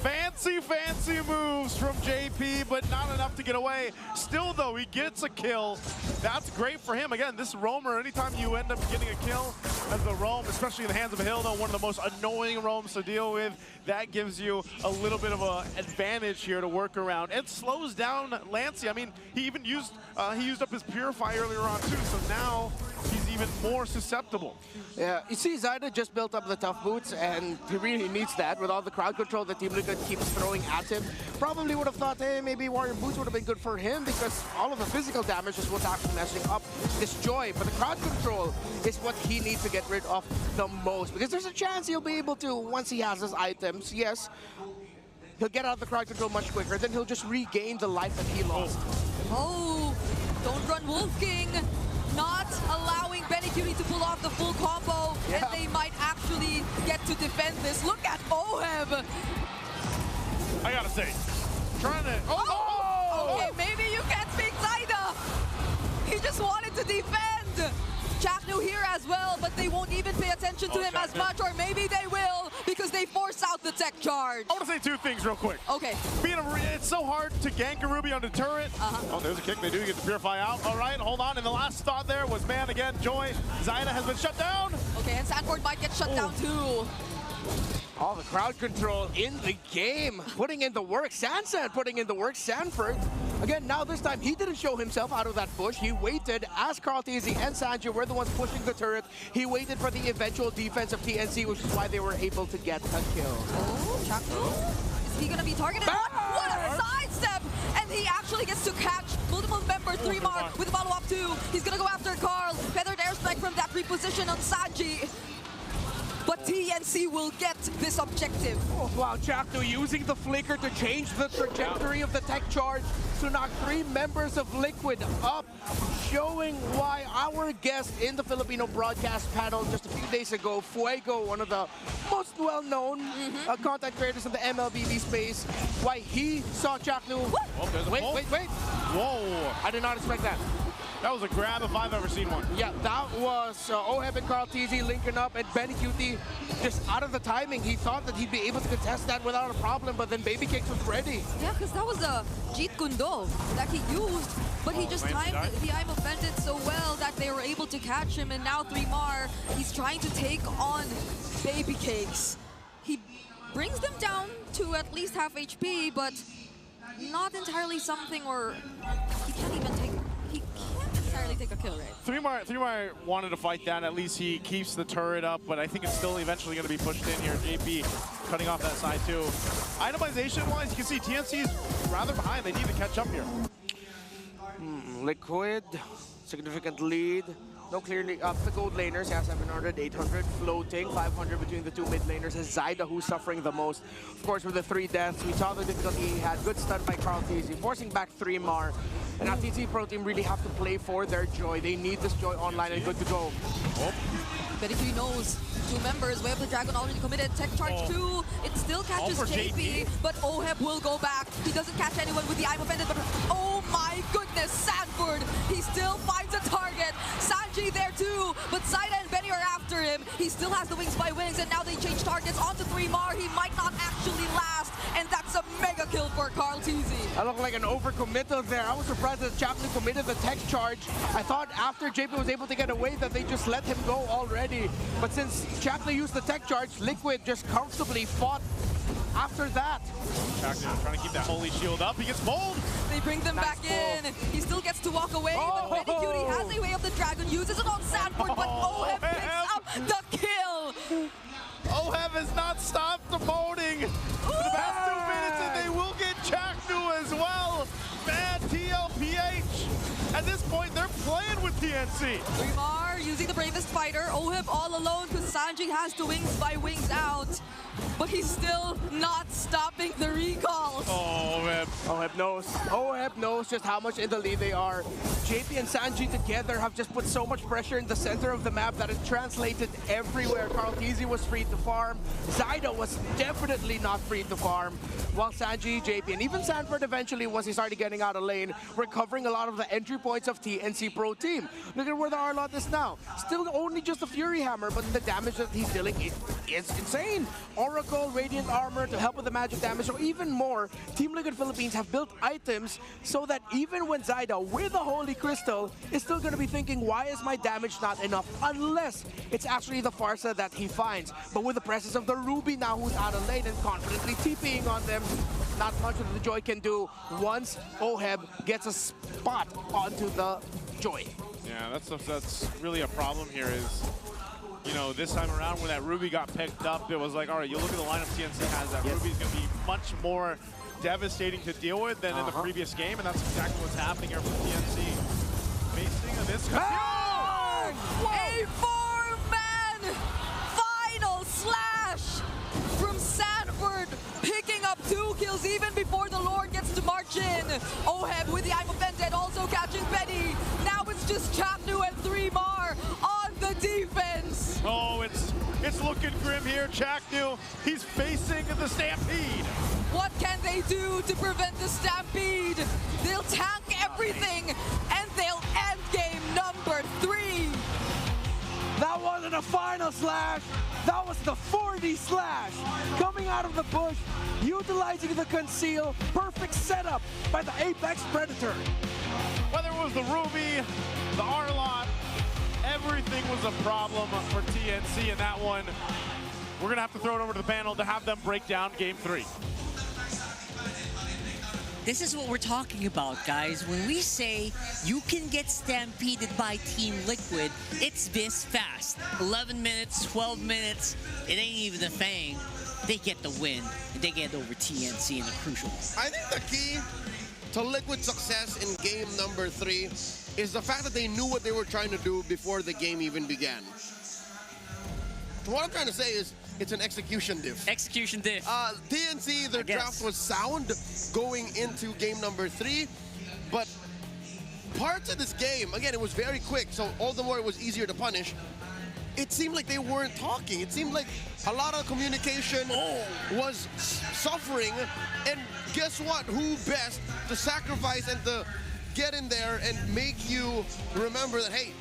Speaker 4: Fancy, fancy moves from JP, but not enough to get away. Still, though, he gets a kill. That's great for him. Again, this roamer, anytime you end up getting a kill as the roam, especially in the hands of a Hilda, one of the most annoying roams to deal with, that gives you a little bit of an advantage here to work around. It slows down Lancey. I mean, he even used up his Purify earlier on, too, so now he's even more susceptible.
Speaker 3: Yeah, you see, Zyda just built up the tough boots, and he really needs that with all the crowd control that Team Liquid keeps throwing at him. Probably would have thought, hey, maybe Warrior Boots would have been good for him because all of the physical damage is what's actually messing up this Joy. But the crowd control is what he needs to get rid of the most, because there's a chance he'll be able to, once he has his items, yes, he'll get out of the crowd control much quicker, then he'll just regain the life that he lost.
Speaker 2: Oh, don't run Wolf King. Not allowing Benny Cutie to pull off the full combo, and they might actually get to defend this. Look at Oheb.
Speaker 4: I gotta say, trying to...
Speaker 2: Okay, maybe you can't speak Zyda. He just wanted to defend. Chapnu here as well, but they won't even pay attention to him as much, or maybe they will, because they force out the tech charge.
Speaker 4: I want to say 2 things real quick.
Speaker 2: Okay.
Speaker 4: It's so hard to gank a Ruby on the turret. Oh, there's a kick. They do get the Purify out. All right, hold on. And the last thought there was, man, again, Joy. Zyda has been shut down.
Speaker 2: Okay, and Sanford might get shut down too.
Speaker 3: All the crowd control in the game, putting in the work. Sansan putting in the work. Sanford, again, now this time, he didn't show himself out of that bush. He waited, as Carl Teasy and Sanji were the ones pushing the turret. He waited for the eventual defense of TNC, which is why they were able to get a kill.
Speaker 2: Oh, Chapnu? Is he going to be targeted? What a sidestep! And he actually gets to catch multiple members. 3 more with follow-up 2. He's going to go after Carl. Feathered airstrike from that reposition on Sanji. But TNC will get this objective.
Speaker 3: Oh, wow, Chapnu using the flicker to change the trajectory of the tech charge to knock 3 members of Liquid up, showing why our guest in the Filipino broadcast panel just a few days ago, Fuego, one of the most well-known content creators in the MLBB space, why he saw Chapnu. Wait.
Speaker 4: Whoa.
Speaker 3: I did not expect that.
Speaker 4: That was a grab if I've ever seen one.
Speaker 3: Yeah, that was Oheb and Carl Teasy linking up, and Benny Cutie just out of the timing. He thought that he'd be able to contest that without a problem, but then Baby Cakes was ready.
Speaker 2: Yeah, because that was a Jeet Kundo that he used, but he just timed the I'm offended so well that they were able to catch him, and now 3 more. He's trying to take on Baby Cakes. He brings them down to at least half HP, but not entirely something, or he can't even take... He can't entirely take a kill, right?
Speaker 4: 3 more wanted to fight that. At least he keeps the turret up, but I think it's still eventually going to be pushed in here. JP cutting off that side too. Itemization-wise, you can see TNC is rather behind. They need to catch up here.
Speaker 3: Liquid
Speaker 5: significant lead. No clearly up the gold laners. Yeah, 700, 800 floating, 500 between the two mid laners. It's Zyda who's suffering the most. Of course, with the 3 deaths, we saw the difficulty he had. Good stun by Carl TZ, forcing back 3 Mar. And now TZ Pro Team really have to play for their Joy. They need this Joy online and good to go.
Speaker 2: Betty Q knows. 2 members, Way of the Dragon already committed. Tech Charge 2, it still catches JP, but Oheb will go back. He doesn't catch anyone with the I'm Offended, but oh my goodness, Sanford, he still finds a target. Sanji there too, but Zyda and Benny are after him. He still has the wings by wings, and now they change targets onto 3 Mar. He might not actually last, and that's a mega kill for Carl TZ.
Speaker 5: That looked like an overcommittal there. I was surprised that Chaplin committed the tech charge. I thought after JP was able to get away that they just let him go already. But since Chaplin used the tech charge, Liquid just comfortably fought after that.
Speaker 4: Chaplin trying to keep that holy shield up. He gets bowled.
Speaker 2: They bring them back in. He still gets to walk away, but Benny Cutie has a Way of the Dragon, uses it on Sanford, but Oheb picks up the kill.
Speaker 4: Oheb has not stopped the voting for the past 2 minutes, and they will get Chaknu as well. Man, TLPH. At this point, they're playing with TNC.
Speaker 2: 3 Mar using the bravest fighter. Oheb all alone because Sanji has the wings by wings out. But he's still not stopping the recalls.
Speaker 5: Oheb knows. Oheb knows just how much in the lead they are. JP and Sanji together have just put so much pressure in the center of the map that it translated everywhere. Carl TZ was free to farm. Zyda was definitely not free to farm. While Sanji, JP, and even Sanford eventually, once he started getting out of lane, recovering a lot of the entry points of TNC Pro Team. Look at where the Arlot is now. Still only just a Fury Hammer, but the damage that he's dealing is insane. Oracle, Radiant Armor to help with the magic damage, or even more, Team Liquid Philippines have built items so that even when Zyda with a Holy Crystal is still going to be thinking, why is my damage not enough? Unless it's actually the Farsa that he finds. But with the presence of the Ruby now who's out of lane and confidently TPing on them, not much of the Joy can do once Oheb gets a spot onto the Joy.
Speaker 4: Yeah, that's really a problem here is, you know, this time around when that Ruby got picked up, it was like, all right, you look at the lineup TNC has, that Ruby's going to be much more devastating to deal with than in the previous game, and that's exactly what's happening here for TNC. Facing this.
Speaker 2: A 4-man final slash from Sanford, picking up 2 kills even before the Lord gets to march in. Oheb with the I'm Offended, also catching Betty. Now it's just Chapnu and 3 Mar on the defense.
Speaker 4: Oh, it's looking grim here. Chaknu, he's facing the Stampede.
Speaker 2: What can they do to prevent the Stampede? They'll tank everything, and they'll end game number 3.
Speaker 5: That wasn't a final slash. That was the 4D slash. Coming out of the bush, utilizing the conceal. Perfect setup by the Apex Predator.
Speaker 4: Whether it was the Ruby, the Arlot, everything was a problem for TNC in that one. We're going to have to throw it over to the panel to have them break down game 3.
Speaker 6: This is what we're talking about, guys. When we say you can get stampeded by Team Liquid, it's this fast. 11 minutes, 12 minutes, it ain't even a thing. They get the win, and they get over TNC in the crucial.
Speaker 7: I think the key to Liquid's success in game number 3 is the fact that they knew what they were trying to do before the game even began. What I'm trying to say is, it's an execution diff.
Speaker 6: Execution diff.
Speaker 7: TNC, their draft was sound going into game number 3, but parts of this game, again, it was very quick, so all the more it was easier to punish. It seemed like they weren't talking. It seemed like a lot of communication was suffering, and guess what? Who best to sacrifice and to get in there and make you remember that, hey,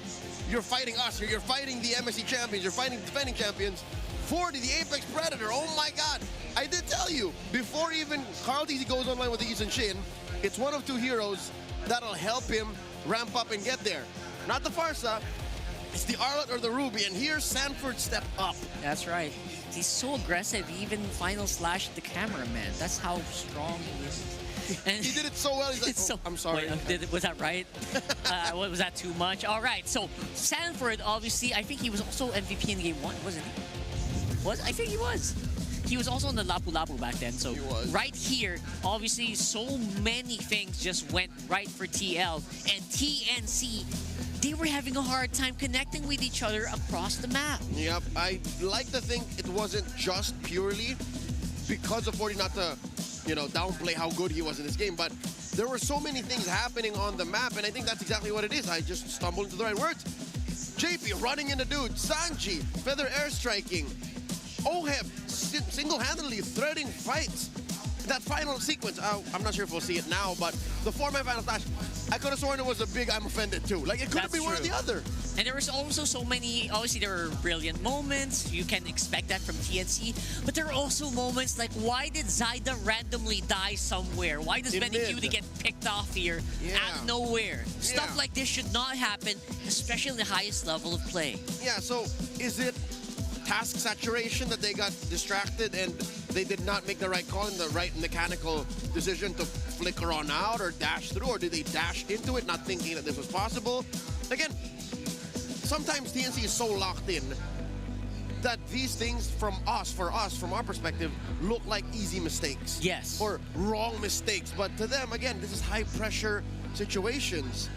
Speaker 7: you're fighting us, you're fighting the MSC champions, you're fighting defending champions. 40, the Apex Predator, oh my God. I did tell you, before even Carl TZ goes online with the Isun Shin, it's one of 2 heroes that'll help him ramp up and get there. Not the Farsa, it's the Arlot or the Ruby, and here Sanford stepped up.
Speaker 6: That's right. He's so aggressive, he even final slashed the cameraman. That's how strong he is. And
Speaker 7: he did it so well, he's like, oh, I'm sorry.
Speaker 6: Wait, was that right? Was that too much? All right, so Sanford, obviously, I think he was also MVP in game 1, wasn't he? I think he was. he was also on the Lapu Lapu back then. So
Speaker 7: He was.
Speaker 6: right here, obviously, so many things just went right for TL and TNC. They were having a hard time connecting with each other across the map.
Speaker 7: Yep, I like to think it wasn't just purely because of 40, not to, downplay how good he was in this game, but there were so many things happening on the map, and I think that's exactly what it is. I just stumbled into the right words. JP running into dude, Sanji, feather airstriking, Oheb single-handedly threading fights. That final sequence, I'm not sure if we'll see it now, but the 4-man final dash, I could have sworn it was a big I'm offended too. Like, it could be one or the other.
Speaker 6: And there was also so many, obviously there were brilliant moments. You can expect that from TNC. But there are also moments like, why did Zyda randomly die somewhere? Why does Benny Cutie get picked off here out of nowhere? Stuff like this should not happen, especially in the highest level of play.
Speaker 7: Yeah, so is it task saturation that they got distracted and they did not make the right call and the right mechanical decision to flicker on out or dash through, or did they dash into it not thinking that this was possible? Again, sometimes TNC is so locked in that these things from our perspective, look like easy mistakes.
Speaker 6: Yes.
Speaker 7: Or wrong mistakes. But to them, again, this is high pressure situations.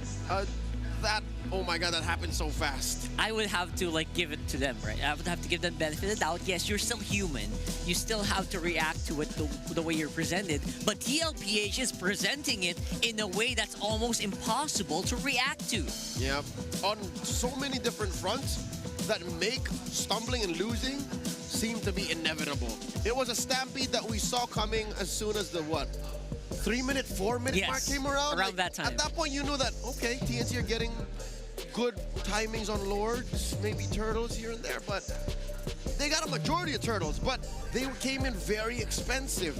Speaker 7: Oh my God, that happened so fast.
Speaker 6: I would have to give it to them, right? I would have to give them benefit of the doubt. Yes, you're still human. You still have to react to it the way you're presented. But TLPH is presenting it in a way that's almost impossible to react to.
Speaker 7: Yeah, on so many different fronts that make stumbling and losing seem to be inevitable. It was a stampede that we saw coming as soon as the 3-minute, 4-minute mark came around?
Speaker 6: Around that time.
Speaker 7: At that point, you knew that, okay, TNC are getting good timings on Lords, maybe turtles here and there, but they got a majority of turtles, but they came in very expensive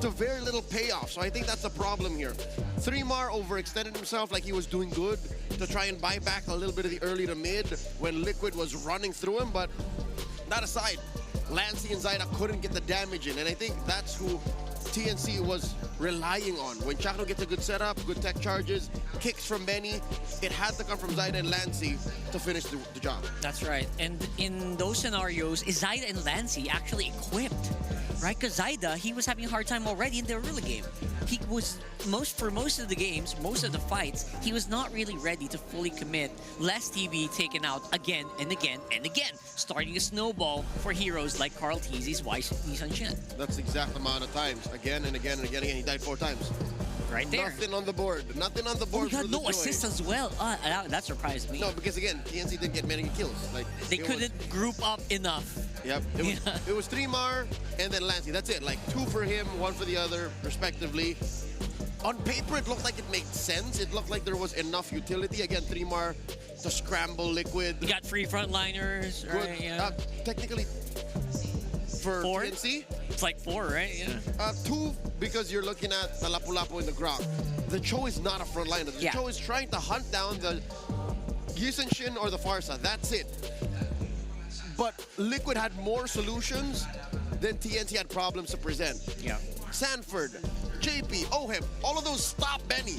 Speaker 7: to very little payoff. So I think that's a problem here. 3mar overextended himself like he was doing good to try and buy back a little bit of the early to mid when Liquid was running through him, but that aside, Lancey and Zyda couldn't get the damage in, and I think that's who TNC was relying on. When Chakno gets a good setup, good tech charges, kicks from Benny, it had to come from Zyda and Lancey to finish the job.
Speaker 6: That's right. And in those scenarios, is Zyda and Lancey actually equipped? Right? Because Zyda, he was having a hard time already in the early game. He was, for most of the games, most of the fights, he was not really ready to fully commit, lest he be taken out again and again and again, starting a snowball for heroes like Carl Teasy's Yi-Sun Shin.
Speaker 7: That's the exact amount of times. Again and again and again and again. He died 4 times.
Speaker 6: Right there.
Speaker 7: Nothing on the board. Nothing on the board.
Speaker 6: Oh, he got no assists as well. That surprised me.
Speaker 7: No, because again, TNC didn't get many kills.
Speaker 6: They couldn't group up enough.
Speaker 7: Yep. It was 3mar and then Lancey. That's it. 2 for him, 1 for the other, respectively. On paper, it looked like it made sense. It looked like there was enough utility. Again, 3mar to scramble Liquid.
Speaker 6: You got 3 frontliners, right? Yeah.
Speaker 7: Technically, for
Speaker 6: 4?
Speaker 7: TNC,
Speaker 6: it's like 4, right? Yeah.
Speaker 7: 2 because you're looking at the Lapu Lapu in the Grok. The Cho is not a frontliner. The Cho is trying to hunt down the Yi-Sun Shin or the Farsa. That's it. But Liquid had more solutions than TNC had problems to present.
Speaker 6: Yeah.
Speaker 7: Sanford, JP, Oheb, all of those stopped Benny.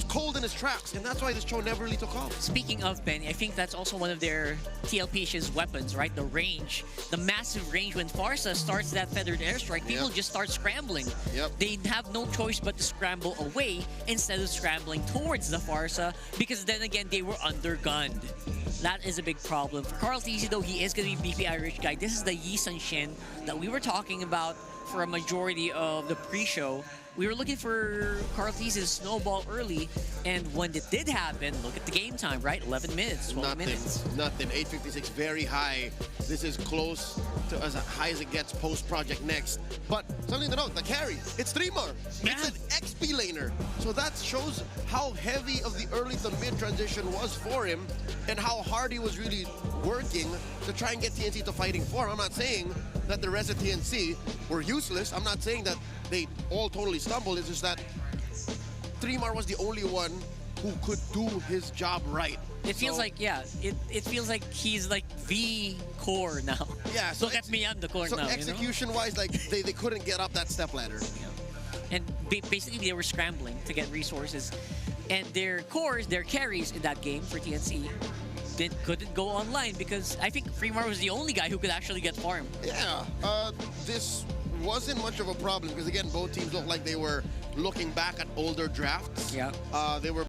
Speaker 7: Cold in his tracks, and that's why this show never really took off.
Speaker 6: Speaking of Benny, I think that's also one of their TLPH's weapons, right? The range, the massive range. When Farsa starts that feathered airstrike, people just start scrambling. They have no choice but to scramble away instead of scrambling towards the Farsa, because then again, they were undergunned. That is a big problem. For Carl Teasy, though, he is going to be BPI rich guy. This is the Yi-Sun Shin that we were talking about for a majority of the pre-show. We were looking for Carl Teasy's snowball early, and when it did happen, look at the game time, right? 11 minutes, 12 minutes.
Speaker 7: Nothing. 8:56, very high. This is close to as high as it gets post-Project Next. But something to note, the carry, it's 3mar. It's an XP laner. So that shows how heavy of the early to mid transition was for him and how hard he was really working to try and get TNC to fighting form. I'm not saying that the rest of TNC were useless. I'm not saying that they all totally stumbled. It's just that 3mar was the only one who could do his job right.
Speaker 6: It feels like, it feels like he's like the core now.
Speaker 7: Yeah. So
Speaker 6: look at me, I'm the core
Speaker 7: so
Speaker 6: now.
Speaker 7: execution-wise, they couldn't get up that step ladder.
Speaker 6: And basically they were scrambling to get resources. And their cores, their carries in that game for TNC, couldn't go online because I think Fremar was the only guy who could actually get farm.
Speaker 7: Yeah, this wasn't much of a problem because again, both teams looked like they were looking back at older drafts.
Speaker 6: Yeah.
Speaker 7: They were